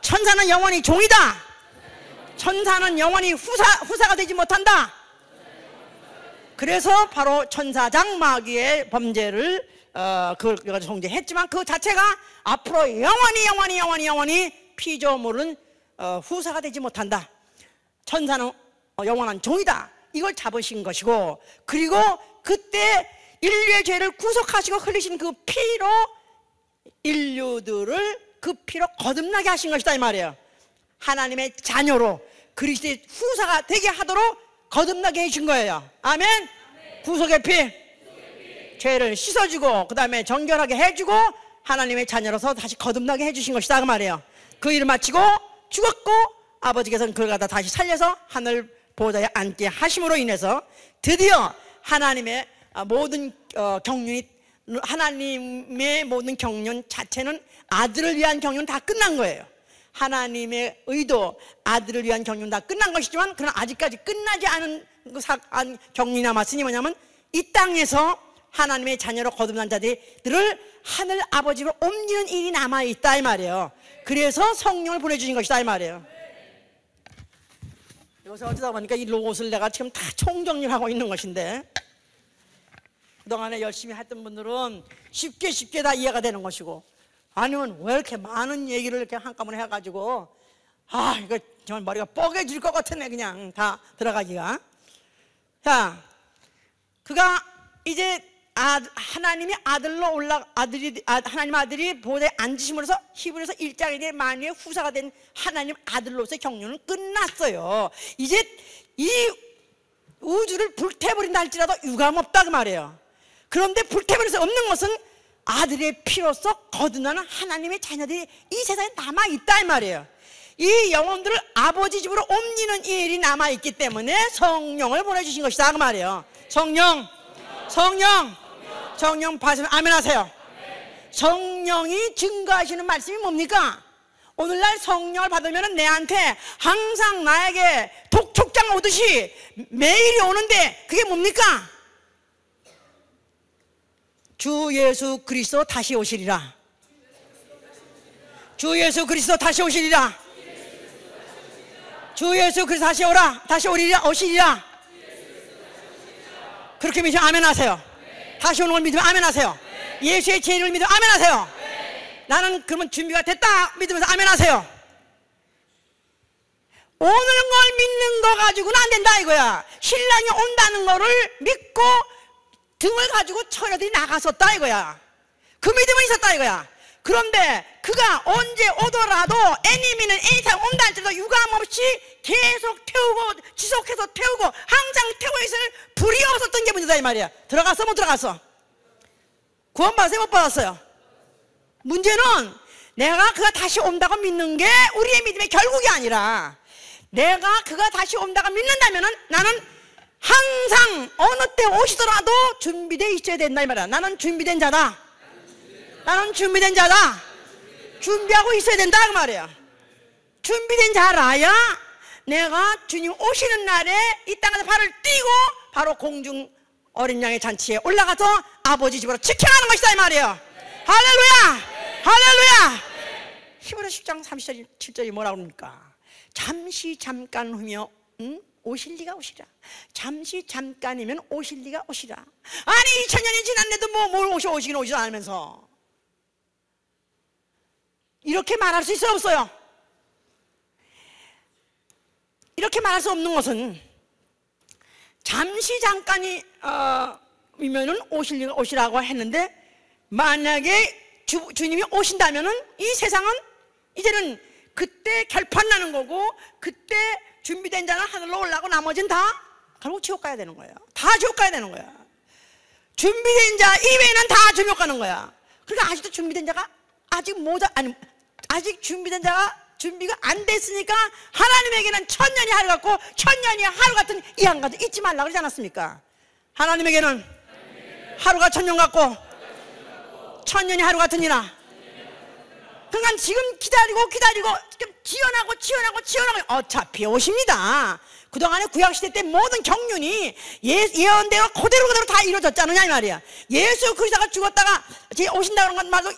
천사는 영원히 종이다. 천사는 영원히 후사가 되지 못한다. 그래서 바로 천사장 마귀의 범죄를 그걸 정죄했지만, 그 자체가 앞으로 영원히 피조물은 후사가 되지 못한다. 천사는 영원한 종이다. 이걸 잡으신 것이고, 그리고 그때 인류의 죄를 구속하시고 흘리신 그 피로 인류들을 그 피로 거듭나게 하신 것이다 이 말이에요. 하나님의 자녀로 그리스도의 후사가 되게 하도록 거듭나게 해주신 거예요. 아멘. 구속의 피. 죄를 씻어주고 그 다음에 정결하게 해주고 하나님의 자녀로서 다시 거듭나게 해주신 것이다 그 말이에요. 그 일을 마치고 죽었고, 아버지께서는 그걸 갖다 다시 살려서 하늘 보좌에 앉게 하심으로 인해서 드디어 하나님의 모든 경륜이, 하나님의 모든 경륜 자체는 아들을 위한 경륜은 다 끝난 거예요. 하나님의 의도, 아들을 위한 경륜 다 끝난 것이지만, 그러나 아직까지 끝나지 않은 경륜이 남았으니 뭐냐면, 이 땅에서 하나님의 자녀로 거듭난 자들을 하늘 아버지로 옮기는 일이 남아있다 이 말이에요. 그래서 성령을 보내주신 것이다 이 말이에요. 이것을 어쩌다 보니까 이 로봇을 내가 지금 다 총정리를 하고 있는 것인데, 그동안에 열심히 했던 분들은 쉽게 다 이해가 되는 것이고, 아니면 왜 이렇게 많은 얘기를 이렇게 한꺼번에 해가지고 이거 정말 머리가 뻐개질 것 같네 그냥 다 들어가기가. 자, 그가 이제 하나님의 아들로 하나님 아들이 보좌에 앉으심으로써 히브리서 1장에 만유의 후사가 된 하나님 아들로서의 경륜은 끝났어요. 이제 이 우주를 불태버린다 할지라도 유감없다 그 말이에요. 그런데 불태버릴 수 없는 것은 아들의 피로서 거듭나는 하나님의 자녀들이 이 세상에 남아있다 이 말이에요. 이 영혼들을 아버지 집으로 옮기는 일이 남아있기 때문에 성령을 보내주신 것이다 그 말이에요. 성령 받으시면 아멘 하세요. 성령이 증거하시는 말씀이 뭡니까? 오늘날 성령을 받으면 내한테 항상 나에게 독촉장 오듯이 매일이 오는데, 그게 뭡니까? 주 예수 그리스도 다시 오시리라. 주 예수 그리스도 다시 오시리라. 주 예수 그리스도 다시 오시리라. 그렇게 믿으면 아멘 하세요. 다시 오는 걸 믿으면 아멘 하세요. 예수의 재림을 믿으면 아멘 하세요. 나는 그러면 준비가 됐다 믿으면서 아멘 하세요. 오는 걸 믿는 거 가지고는 안 된다 이거야. 신랑이 온다는 거를 믿고 등을 가지고 처녀들이 나갔었다 이거야. 그 믿음은 있었다 이거야. 그런데 그가 언제 오더라도 애니미는 애니타임 온다 할지라도 유감없이 계속 태우고 지속해서 태우고 항상 태우고 있을 불이 없었던 게 문제다 이 말이야. 들어갔어 못 들어갔어? 구원 받았어요 못 받았어요? 문제는 내가 그가 다시 온다고 믿는 게 우리의 믿음의 결국이 아니라, 내가 그가 다시 온다고 믿는다면은 나는 항상 어느 때 오시더라도 준비되어 있어야 된다 이 말이야. 나는 준비된 자다. 준비하고 있어야 된다 그 말이야. 준비된 자라야 내가 주님 오시는 날에 이 땅에서 발을 띄고 바로 공중 어린 양의 잔치에 올라가서 아버지 집으로 직행하는 것이다 이 말이에요. 할렐루야! 할렐루야! 히브리서 10장 37절이 뭐라고 합니까? 잠시 잠깐 후며 오실 리가 오시라. 잠시 잠깐이면 오실 리가 오시라. 아니 2000년이 지났는데도 뭘 오시긴 오지도 않으면서 이렇게 말할 수 있어요 없어요? 이렇게 말할 수 없는 것은 잠시 잠깐이면은 오실 리가 오시라고 했는데, 만약에 주님이 오신다면은 이 세상은 이제는 그때 결판 나는 거고, 그때 준비된 자는 하늘로 올라가고 나머지는 다 결국 지옥 가야 되는 거예요. 다 지옥 가야 되는 거야. 준비된 자 이외에는 다 지옥 가는 거야. 그러니까 아직도 준비된 자가 아직 준비된 자가 준비가 안 됐으니까 하나님에게는 천년이 하루 같고 천년이 하루 같은 이 한 가지 잊지 말라고 그러지 않았습니까? 하나님에게는 하루가 천년 같고 천년이 하루 같으니라. 그러니까 지금 기다리고 지금 지연하고 어차피 오십니다. 그동안에 구약시대 때 모든 경륜이 예언대로 그대로 다 이루어졌잖느냐 이 말이야. 예수 그리스도가 죽었다가 오신다는 건 말도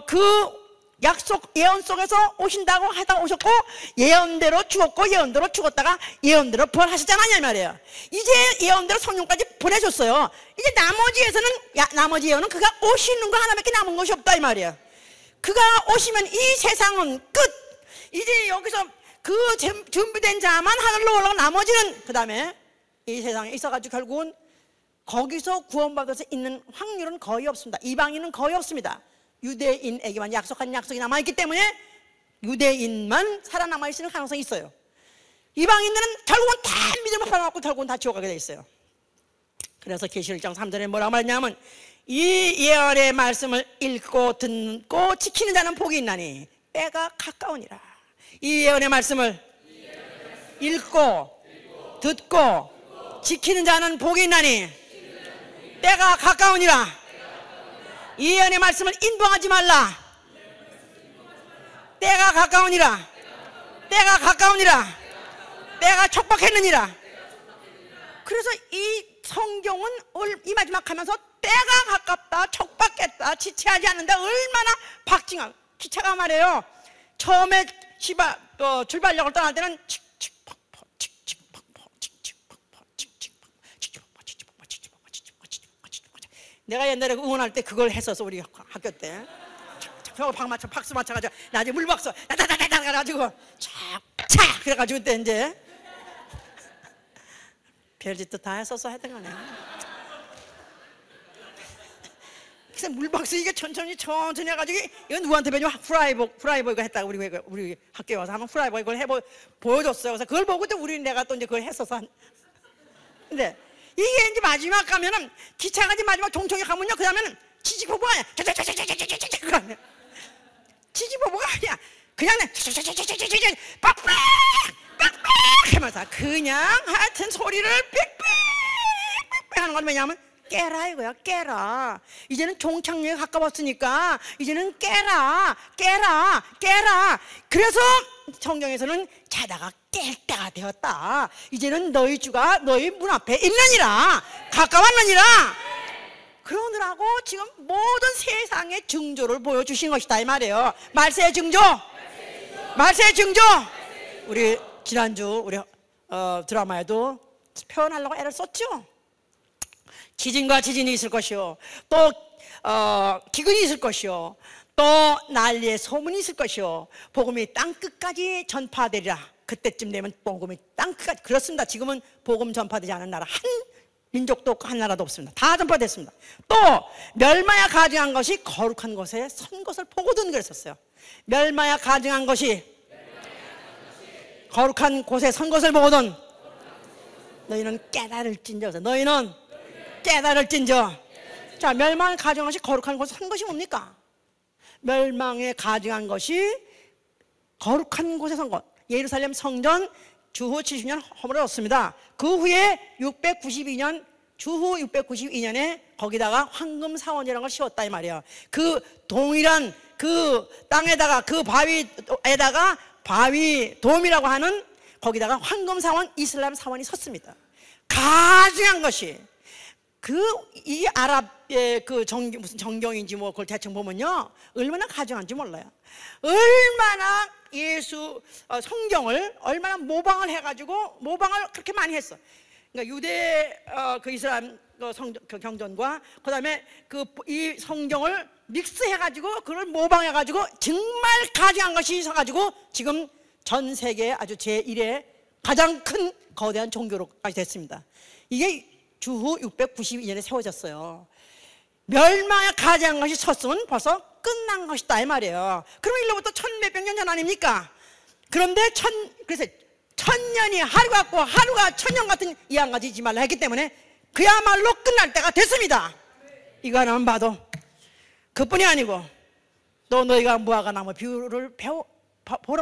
그 약속 예언 속에서 오신다고 하다 오셨고, 예언대로 죽었고 예언대로 죽었다가 예언대로 부활하셨잖아요 이 말이에요. 이제 예언대로 성령까지 보내줬어요. 이제 나머지 예언은 그가 오시는 거 하나밖에 남은 것이 없다 이 말이에요. 그가 오시면 이 세상은 끝. 이제 여기서 그 준비된 자만 하늘로 올라가고 나머지는 그 다음에 이 세상에 있어가지고 결국은 거기서 구원받아서 있는 확률은 거의 없습니다. 이방인은 거의 없습니다. 유대인에게만 약속한 약속이 남아있기 때문에 유대인만 살아남아 있을 가능성이 있어요. 이방인들은 결국은 다 믿음을 받아갖고 결국은 다 지옥 가게 돼 있어요. 그래서 계시록 1장 3절에 뭐라고 말했냐면, 이 예언의 말씀을 읽고 듣고 지키는 자는 복이 있나니 때가 가까우니라. 이 예언의 말씀을 읽고 듣고 지키는 자는 복이 있나니 때가 가까우니라. 이 예언의 말씀을 인도하지 말라. 때가 가까우니라. 때가 가까우니라. 때가 촉박했느니라. 그래서 이 성경은 이 마지막 하면서 때가 가깝다, 촉박했다, 지체하지 않는다, 얼마나 박징한 기차가 말이에요. 처음에 출발역을 떠날 때는 내가 옛날에 응원할 때 그걸 했었어. 우리 학교 때 저거 박수 맞춰가지고 나중에 물박수 다다다다 가지고 착착 그래가지고 그때 이제 별짓도 다 했었어. 하여튼 간에 그래서 물박수 이게 천천히 해가지고, 이건 누구한테 배우면 프라이버 이거 했다고 우리 학교에 와서 한번 프라이버 이걸 보여줬어요. 그래서 그걸 보고 또 내가 또 이제 그걸 했었어. 근데 이게 이제 마지막 가면은 기차가 이제 마지막 종청에 가면요, 그 다음에는 지지포부가 아니야. 지지포부가 아니야. 그냥 빡빡 하면서 그냥 하여튼 소리를 빽빽 하는 건 뭐냐면 깨라 이거야. 깨라. 이제는 종착역에 가까웠으니까 이제는 깨라. 그래서 성경에서는 자다가 깰 때가 되었다. 이제는 너희 주가 너희 문 앞에 있느니라. 가까웠느니라. 그러느라고 지금 모든 세상의 증조를 보여주신 것이다 이 말이에요. 말세의 증조. 우리 지난주 우리 드라마에도 표현하려고 애를 썼죠. 지진과 지진이 있을 것이요, 또 기근이 있을 것이요, 또 난리의 소문이 있을 것이요, 복음이 땅끝까지 전파되리라. 그때쯤 되면 복음이 땅끝까지. 그렇습니다. 지금은 복음 전파되지 않은 나라 한 민족도 없고 한 나라도 없습니다. 다 전파됐습니다. 또 멸마야 가증한 것이 거룩한 곳에 선 것을 보거든 그랬었어요. 멸마야 가증한 것이 거룩한 곳에 선 것을 보거든 너희는 깨달을진저. 너희는 깨달을진저. 자, 멸망을 가증한 것이 거룩한 곳에 선 것이 뭡니까? 멸망에 가증한 것이 거룩한 곳에 선 것. 예루살렘 성전 주후 70년 허물어졌습니다. 그 후에 692년 주후 692년에 거기다가 황금 사원이라는 걸 씌웠다 이 말이에요. 그 동일한 그 땅에다가 그 바위에다가 바위 돔이라고 하는 거기다가 황금 사원, 이슬람 사원이 섰습니다. 가증한 것이 이 아랍의 무슨 정경인지 뭐 그걸 대충 보면요, 얼마나 가증한지 몰라요. 얼마나 예수 성경을 얼마나 모방을 해가지고 모방을 그렇게 많이 했어. 그러니까 유대 그 이스라엘 경전과 그다음에 이 성경을 믹스해가지고 그걸 모방해가지고 정말 가증한 것이 있어가지고 지금 전 세계 아주 제1의 가장 큰 거대한 종교로까지 됐습니다. 이게 주후 692년에 세워졌어요. 멸망에 가증한 것이 섰으면 벌써 끝난 것이다 이 말이에요. 그러면 일로부터 천몇백 년 전 아닙니까? 그런데 그래서 천년이 하루 같고 하루가 천년 같은 이 한 가지 잊지 말라 했기 때문에 그야말로 끝날 때가 됐습니다. 이거 하나만 봐도 그뿐이 아니고 또 너희가 무화과나무 비유를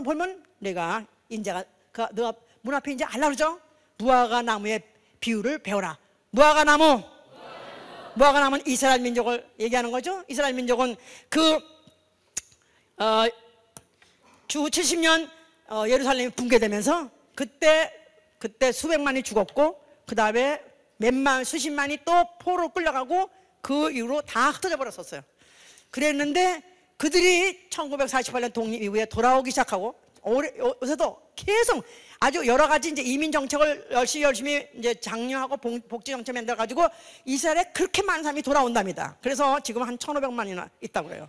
보면 내가 인자가 너가 문 앞에 이제 알라 그러죠? 무화과나무의 비유를 배워라. 무화과나무는 이스라엘 민족을 얘기하는 거죠. 이스라엘 민족은 주후 70년 예루살렘이 붕괴되면서 그때 수백만이 죽었고 그 다음에 수십만이 또 포로로 끌려가고 그 이후로 다 흩어져 버렸었어요. 그랬는데 그들이 1948년 독립 이후에 돌아오기 시작하고 요새도 계속 아주 여러 가지 이제 이민 정책을 열심히 이제 장려하고 복지 정책 만들어 가지고 이스라엘에 그렇게 많은 사람이 돌아온답니다. 그래서 지금 한 1,500만이나 있다고 그래요.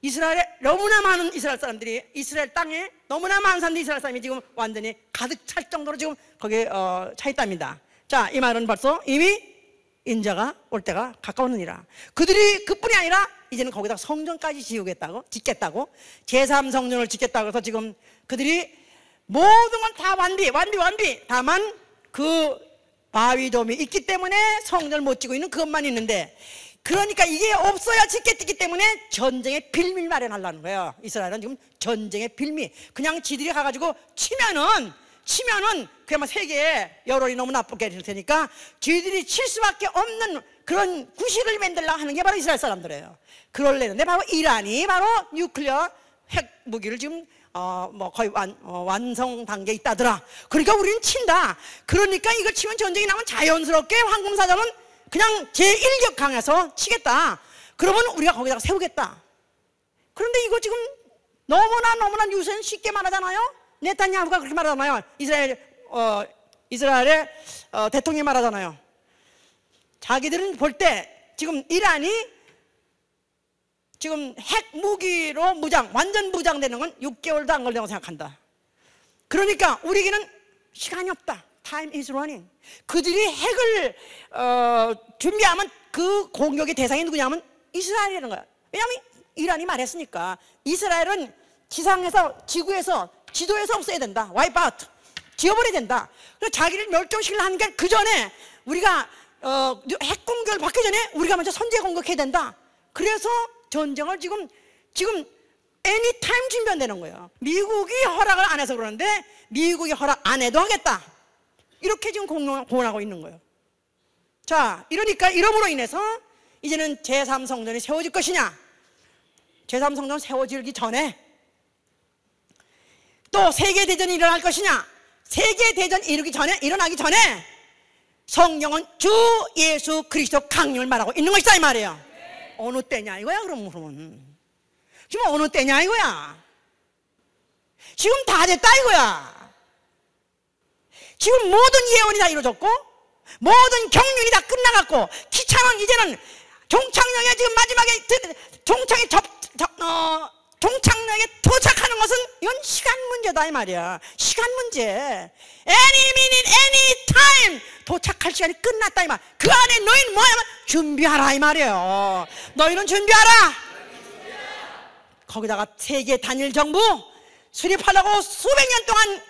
이스라엘에 너무나 많은 이스라엘 사람들이 이스라엘 땅에 너무나 많은 사람들이 이스라엘 사람이 지금 완전히 가득 찰 정도로 지금 거기에 차 있답니다. 자, 이 말은 벌써 이미 인자가 올 때가 가까웠느니라. 그들이 그뿐이 아니라 이제는 거기다 성전까지 짓겠다고 제3성전을 짓겠다고 해서 지금 그들이 모든 건 다 완비. 다만 그 바위돔이 있기 때문에 성전을 못 짓고 있는 그것만 있는데, 그러니까 이게 없어야 짓겠기 때문에 전쟁의 빌미를 마련하려는 거예요. 이스라엘은 지금 전쟁의 빌미. 그냥 지들이 가가지고 치면은 그야말로 세계에 여론이 너무 나쁘게 될 테니까 지들이 칠 수밖에 없는 그런 구실을 만들려고 하는 게 바로 이스라엘 사람들이에요. 그럴래는데 바로 이란이 바로 뉴클리어 핵 무기를 지금 거의 완성 단계에 있다더라. 그러니까 우리는 친다. 그러니까 이걸 치면 전쟁이 나면 자연스럽게 황금사자는 그냥 제1격 강에서 치겠다. 그러면 우리가 거기다가 세우겠다. 그런데 이거 지금 너무나 뉴스는 쉽게 말하잖아요. 네타냐후가 그렇게 말하잖아요. 이스라엘의 대통령이 말하잖아요. 자기들은 볼 때 지금 이란이 지금 핵 무기로 완전 무장되는 건 6개월도 안 걸린다고 생각한다. 그러니까 우리에게는 시간이 없다. Time is running. 그들이 핵을 준비하면 그 공격의 대상이 누구냐면 이스라엘이라는 거야. 왜냐하면 이란이 말했으니까. 이스라엘은 지구에서 지도에서 없애야 된다. 와이프 아웃. 지워버려야 된다. 그래서 자기를 멸종시키려 하는 게 그 전에 우리가 핵 공격을 받기 전에 우리가 먼저 선제 공격해야 된다. 그래서 전쟁을 지금 anytime 준비한다는 거예요. 미국이 허락을 안 해서 그러는데 미국이 허락 안 해도 하겠다. 이렇게 지금 공언하고 있는 거예요. 자, 이러므로 인해서 이제는 제3성전이 세워질 것이냐? 제3성전 세워지기 전에 또 세계대전이 일어날 것이냐? 세계대전 일어나기 전에 성경은 주 예수 그리스도 강림을 말하고 있는 것이다 이 말이에요. 어느 때냐 이거야. 그러면 지금 어느 때냐 이거야. 지금 다 됐다 이거야. 지금 모든 예언이 다 이루어졌고 모든 경륜이 다 끝나갔고 기차는 이제는 종착역에 지금 마지막에 종착역에 도착하는 것은 이건 시간 문제다 이 말이야. 시간 문제. Any minute, any time 도착할 시간이 끝났다 이 말. 그 안에 너희는 뭐야? 준비하라 이 말이에요. 너희는 준비하라. 거기다가 세계 단일 정부 수립하려고 수백 년 동안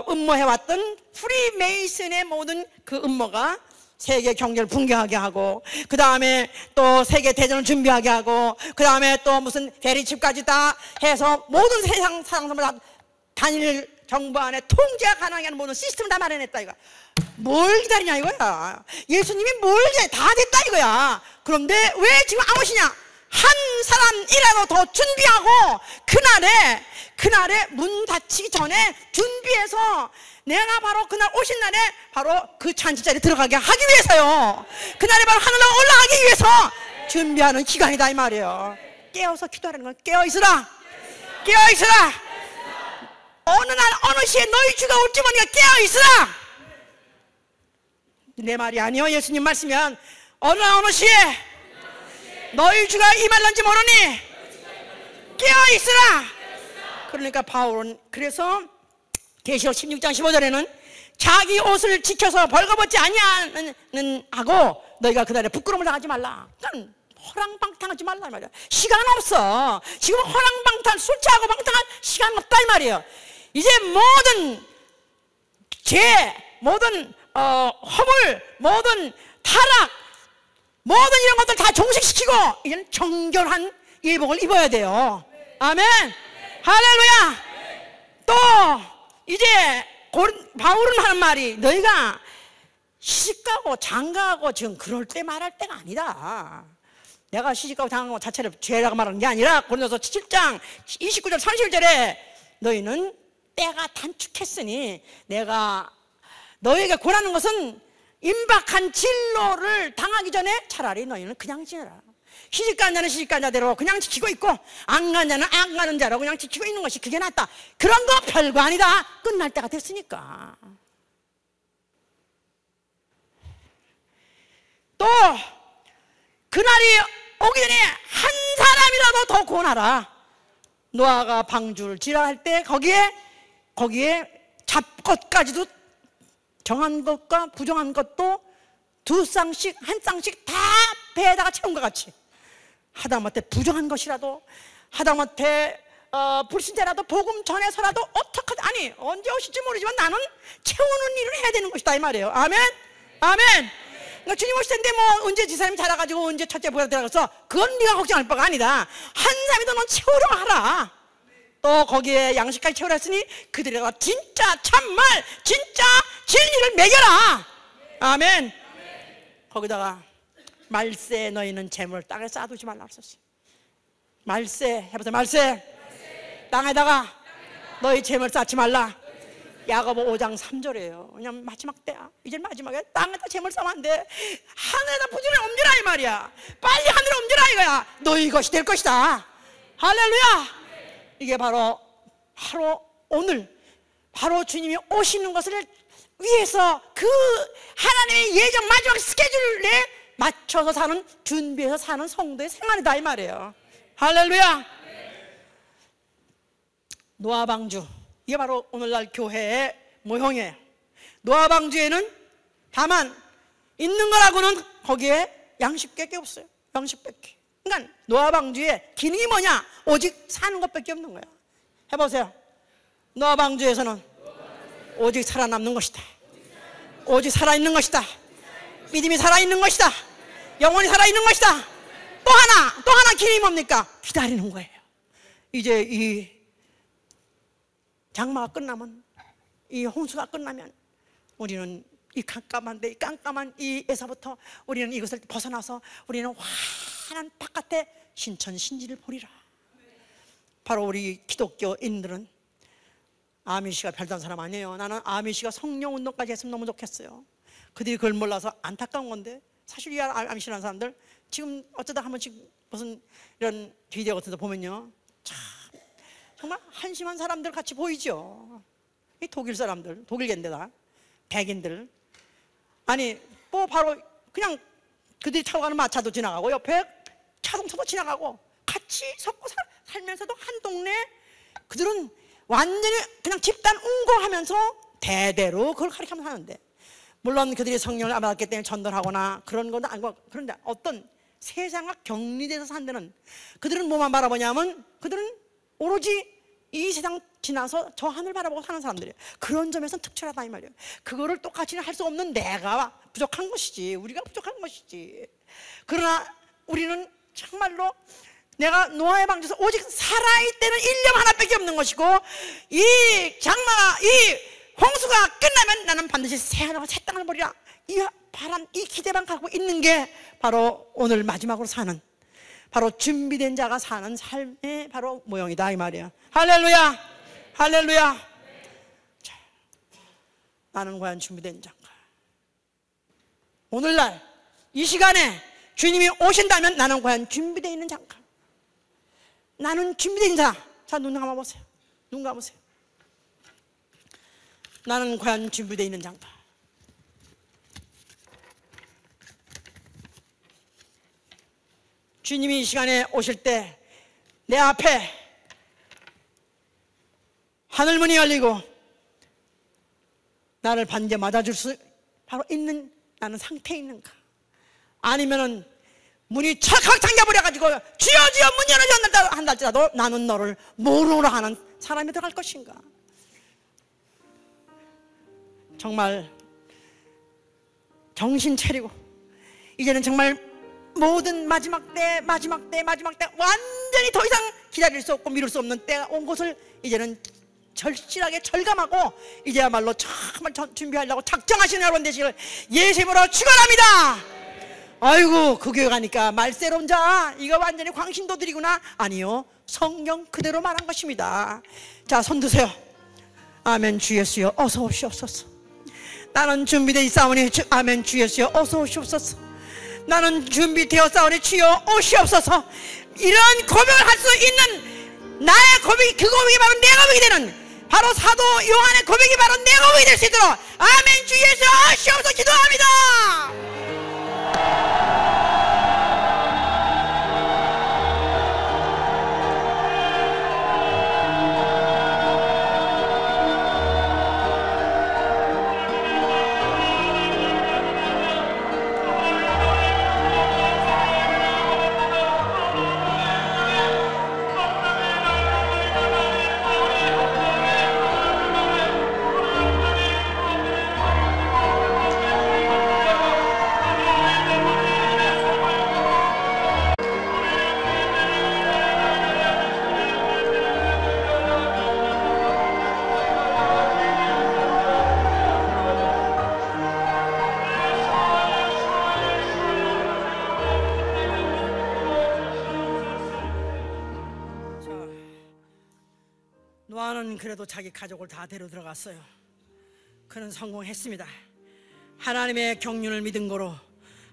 음모해왔던 프리메이슨의 모든 그 음모가 세계 경제를 붕괴하게 하고, 그 다음에 또 세계 대전을 준비하게 하고, 그 다음에 또 무슨 대리칩까지 다 해서 모든 세상 사람들 다 단일 정부 안에 통제가 가능하게 하는 모든 시스템을 다 마련했다 이거야. 뭘 기다리냐 이거야. 예수님이 뭘 기다려. 다 됐다 이거야. 그런데 왜 지금 안 오시냐? 한 사람이라도 더 준비하고 그날에 문 닫히기 전에 준비해서 내가 바로 그날 오신 날에 바로 그 잔치자리에 들어가게 하기 위해서요. 그날에 바로 하늘로 올라가기 위해서 준비하는 기간이다 이 말이에요. 깨어서 기도하는 건 깨어있으라, 깨어있으라. 어느 날 어느 시에 너희 주가 올지 모르니까 깨어있으라. 내 말이 아니요, 예수님 말씀이면 어느 날 어느 시에 너희 주가 임할런지 모르니 깨어있으라. 그러니까 바울은 그래서 계시록 16장 15절에는 자기 옷을 지켜서 벌거벗지 아니하는 하고 너희가 그날에 부끄러움을 당하지 말라. 그러니까 허랑방탕하지 말라 이 말이야. 시간 없어. 지금 허랑방탕, 술 취하고 방탕할 시간 없다 이 말이에요. 이제 모든 죄, 모든 허물, 모든 타락, 모든 이런 것들 다 종식시키고 이제는 정결한 예복을 입어야 돼요. 아멘. 할렐루야. 또 이제 바울은 하는 말이 너희가 시집가고 장가가고 지금 그럴 때 말할 때가 아니다. 내가 시집가고 장가가고 자체를 죄라고 말하는 게 아니라 고린도서 7장 29절 31절에 너희는 때가 단축했으니 내가 너희에게 권하는 것은 임박한 진로를 당하기 전에 차라리 너희는 그냥 지내라. 시집간 자는 시집간 자대로 그냥 지키고 있고 안 간 자는 안 가는 자로 그냥 지키고 있는 것이 그게 낫다. 그런 거 별거 아니다. 끝날 때가 됐으니까. 또 그날이 오기 전에 한 사람이라도 더 구원하라. 노아가 방주를 지라 할 때 거기에 잡것까지도 정한 것과 부정한 것도 두 쌍씩 한 쌍씩 다 배에다가 채운 것 같이 하다못해 부정한 것이라도 하다못해 불신자라도 복음 전해서라도 어떻게 아니 언제 오실지 모르지만 나는 채우는 일을 해야 되는 것이다 이 말이에요. 아멘. 아멘. 그러니까 주님 오실 텐데 뭐 언제 지사람이 자라가지고 언제 첫째 부가 들어가서 그건 네가 걱정할 바가 아니다. 한 사람이도 넌 채우려고 하라. 또 거기에 양식까지 채우라 했으니 그들에가 진짜 참말 진짜 진리를 먹여라. 아멘. 거기다가 말세 너희는 재물을 땅에 쌓아두지 말라 그랬었어요. 말세 해보세요. 말세. 땅에다가 너희 재물 쌓지 말라. 야고보 5장 3절이에요 왜냐면 마지막 때야. 이제 마지막에 땅에다 재물 쌓으면 안 돼. 하늘에다 부지런히 옮겨라 이 말이야. 빨리 하늘에 옮겨라 이거야. 너희 것이 될 것이다. 할렐루야. 이게 바로 오늘 바로 주님이 오시는 것을 위해서 그 하나님의 예정 마지막 스케줄에 맞춰서 사는 준비해서 사는 성도의 생활이다 이 말이에요. 할렐루야. 노아 방주 이게 바로 오늘날 교회의 모형이에요. 노아 방주에는 다만 있는 거라고는 거기에 양식밖에 없어요. 양식밖에. 그러니까 노아 방주의 기능이 뭐냐? 오직 사는 것밖에 없는 거야. 해보세요. 노아 방주에서는 오직 살아남는 것이다. 오직 살아있는 것이다. 믿음이 살아있는 것이다. 영원히 살아있는 것이다. 또 하나 기능이 뭡니까? 기다리는 거예요. 이제 이 장마가 끝나면 이 홍수가 끝나면 우리는 이 깜깜한 이 에서부터 우리는 이것을 벗어나서 우리는 환한 바깥에 신천신지를 보리라. 바로 우리 기독교인들은 아미시가 별다른 사람 아니에요. 나는 아미시가 성령운동까지 했으면 너무 좋겠어요. 그들이 그걸 몰라서 안타까운 건데 사실 이 아미시라는 사람들 지금 어쩌다 한 번씩 무슨 이런 비디오 같은 데 보면요 참 정말 한심한 사람들 같이 보이죠. 이 독일 사람들, 독일계인데다 백인들 아니 뭐 바로 그냥 그들이 타고 가는 마차도 지나가고 옆에 자동차도 지나가고 같이 섞고 살면서도 한 동네 그들은 완전히 그냥 집단 운고하면서 대대로 그걸 가르치면서 하는데 물론 그들이 성령을 안 받았기 때문에 전도하거나 그런 건 아니고 그런데 어떤 세상과 격리돼서 산다는 그들은 뭐만 바라보냐면 그들은 오로지 이 세상 지나서 저 하늘 바라보고 사는 사람들이에요. 그런 점에서는 특별하다 이 말이에요. 그거를 똑같이 할 수 없는 내가 부족한 것이지 우리가 부족한 것이지. 그러나 우리는 정말로 내가 노아의 방주에서 오직 살아있다는 일념 하나밖에 없는 것이고 이 장마가 이 홍수가 끝나면 나는 반드시 새하늘과 새 땅을 보리라. 이 바람 이 기대만 갖고 있는 게 바로 오늘 마지막으로 사는 바로 준비된 자가 사는 삶의 바로 모형이다 이 말이에요. 할렐루야. 할렐루야. 자, 나는 과연 준비된 자인가? 오늘날 이 시간에 주님이 오신다면 나는 과연 준비되어 있는 자인가? 나는 준비되어 있는 자. 자, 눈 감아보세요. 눈 감으세요. 나는 과연 준비되어 있는 자인가? 주님이 이 시간에 오실 때 내 앞에 하늘문이 열리고 나를 반겨 맞아줄 수 바로 있는 나는 상태에 있는가? 아니면은 문이 척확 잠겨버려가지고 주여 주여 문 열어줘 한달지라도 나는 너를 모르노라 하는 사람이 들어갈 것인가? 정말 정신 차리고 이제는 정말 모든 마지막 때 완전히 더 이상 기다릴 수 없고 미룰 수 없는 때가 온 것을 이제는 절실하게 절감하고 이제야말로 정말 준비하려고 작정하시는 여러분 되시길 예수님으로 축원합니다. 아이고 그 교회 가니까 말세롬 자 이거 완전히 광신도들이구나. 아니요, 성경 그대로 말한 것입니다. 자, 손 드세요. 아멘. 주 예수여 어서 오시옵소서. 나는 준비되어 있사오니 아멘. 주 예수여 어서 오시옵소서. 나는 준비되었사오니 주여 오시옵소서. 이런 고백을 할 수 있는 나의 고백이, 그 고백이 바로 내 고백이 되는, 바로 사도 요한의 고백이 바로 내 고백이 될 수 있도록 아멘. 주 예수 오시옵소서 기도합니다. 노아는 그래도 자기 가족을 다 데려 들어갔어요. 그는 성공했습니다. 하나님의 경륜을 믿은 거로,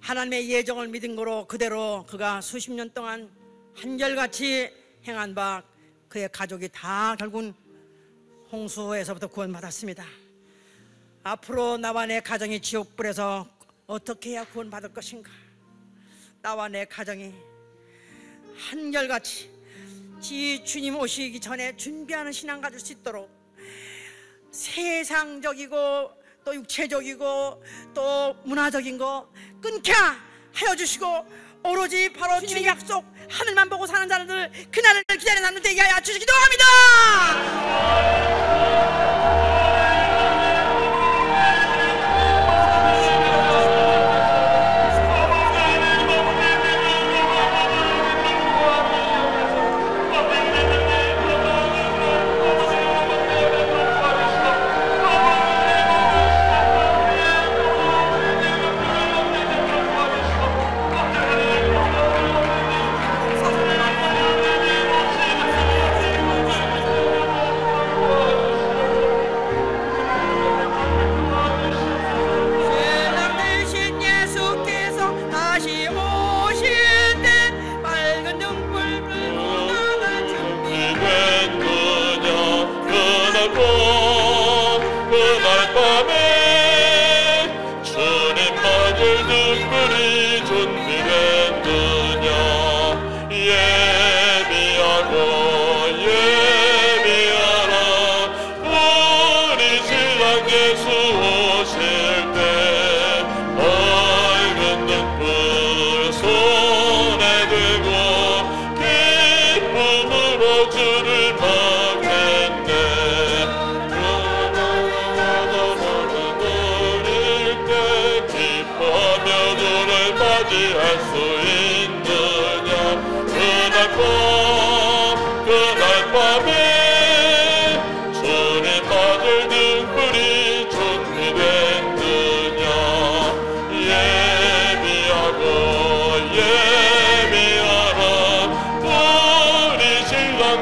하나님의 예정을 믿은 거로 그대로 그가 수십 년 동안 한결같이 행한 바 그의 가족이 다 결국은 홍수에서부터 구원받았습니다. 앞으로 나와 내 가정이 지옥불에서 어떻게 해야 구원받을 것인가? 나와 내 가정이 한결같이 주님 오시기 전에 준비하는 신앙 가질 수 있도록 세상적이고 또 육체적이고 또 문화적인 거 끊게 하여 주시고 오로지 바로 주님의 약속 하늘만 보고 사는 자들 그날을 기다리는 사람들 되게 하여 주시기 기도합니다.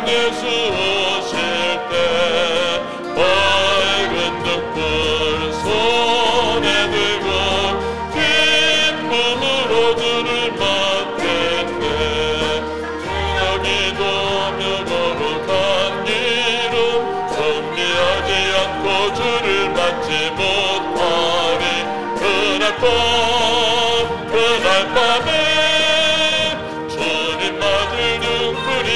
예수 오실 때 밝은 등불 그날 밤에 주님 맞을 눈물이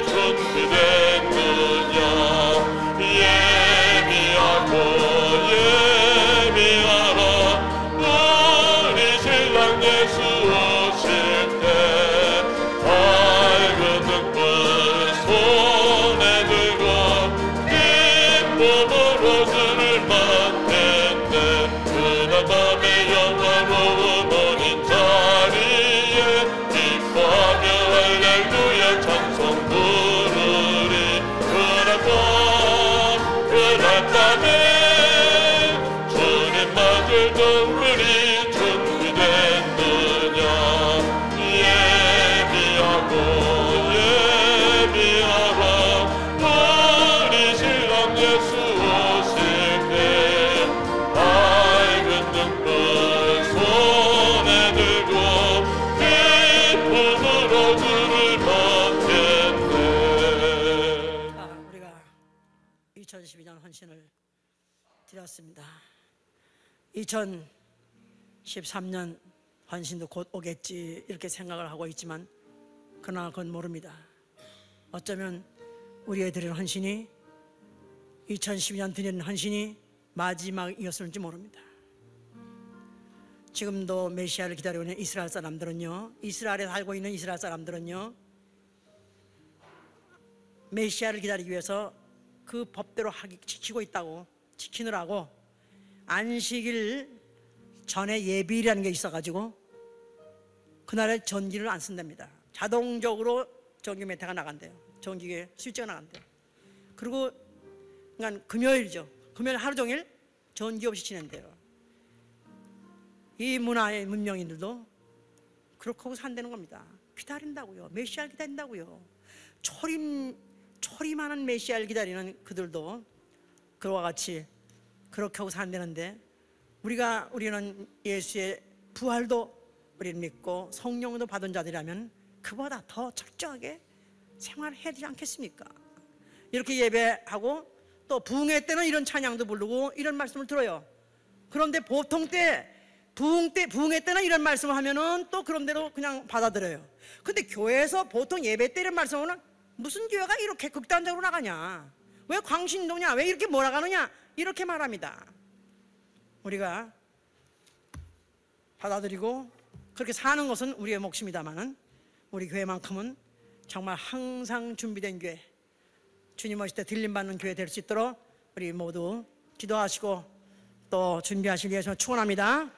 준비됐느냐. 예비하고 예비하라. 우리 신랑 예수 오실 때 밝은 등불 손에 들고 기쁨으로 주를 맞겠네. 그날 밤에 영화로운 모닝 자리에 기뻐하며 할렐루야 찬송 부르리. 그날 밤에 주님 맞을 눈물이 준비됐느냐. 예비하고 예비하라. 우리 신랑 예수 오실 때 밝은 등불 손에 들고 기쁨으로 주를 받겠네. 우리가 2012년 헌신을 드렸습니다. 2013년 헌신도 곧 오겠지 이렇게 생각을 하고 있지만 그러나 그건 모릅니다. 어쩌면 우리의 드리는 헌신이 2012년 드리는 헌신이 마지막이었을지 모릅니다. 지금도 메시아를 기다리고 있는 이스라엘 사람들은요, 이스라엘에 살고 있는 이스라엘 사람들은요, 메시아를 기다리기 위해서 그 법대로 지키고 있다고, 지키느라고 안식일 전에 예비일이라는 게 있어가지고 그날에 전기를 안 쓴답니다. 자동적으로 전기 메테가 나간대요. 전기계 스위치가 나간대요. 그리고 그러니까 금요일이죠. 금요일 하루 종일 전기 없이 지낸대요. 이 문화의 문명인들도 그렇게 하고 산다는 겁니다. 기다린다고요. 메시아를 기다린다고요. 초림하는 메시아를 기다리는 그들도 그와 같이 그렇게 하고 산다는데 우리는 예수의 부활도 우리는 믿고 성령도 받은 자들이라면 그보다 더 철저하게 생활해야 되지 않겠습니까? 이렇게 예배하고 또 부흥회 때는 이런 찬양도 부르고 이런 말씀을 들어요. 그런데 보통 때 부흥회 때는 이런 말씀을 하면은 또 그런 대로 그냥 받아들여요. 근데 교회에서 보통 예배 때 이런 말씀을 하면 무슨 교회가 이렇게 극단적으로 나가냐, 왜 광신도냐, 왜 이렇게 몰아가느냐 이렇게 말합니다. 우리가 받아들이고 그렇게 사는 것은 우리의 몫입니다만은 우리 교회만큼은 정말 항상 준비된 교회, 주님 오실 때 들림받는 교회 될 수 있도록 우리 모두 기도하시고 또 준비하실 예수 축원합니다.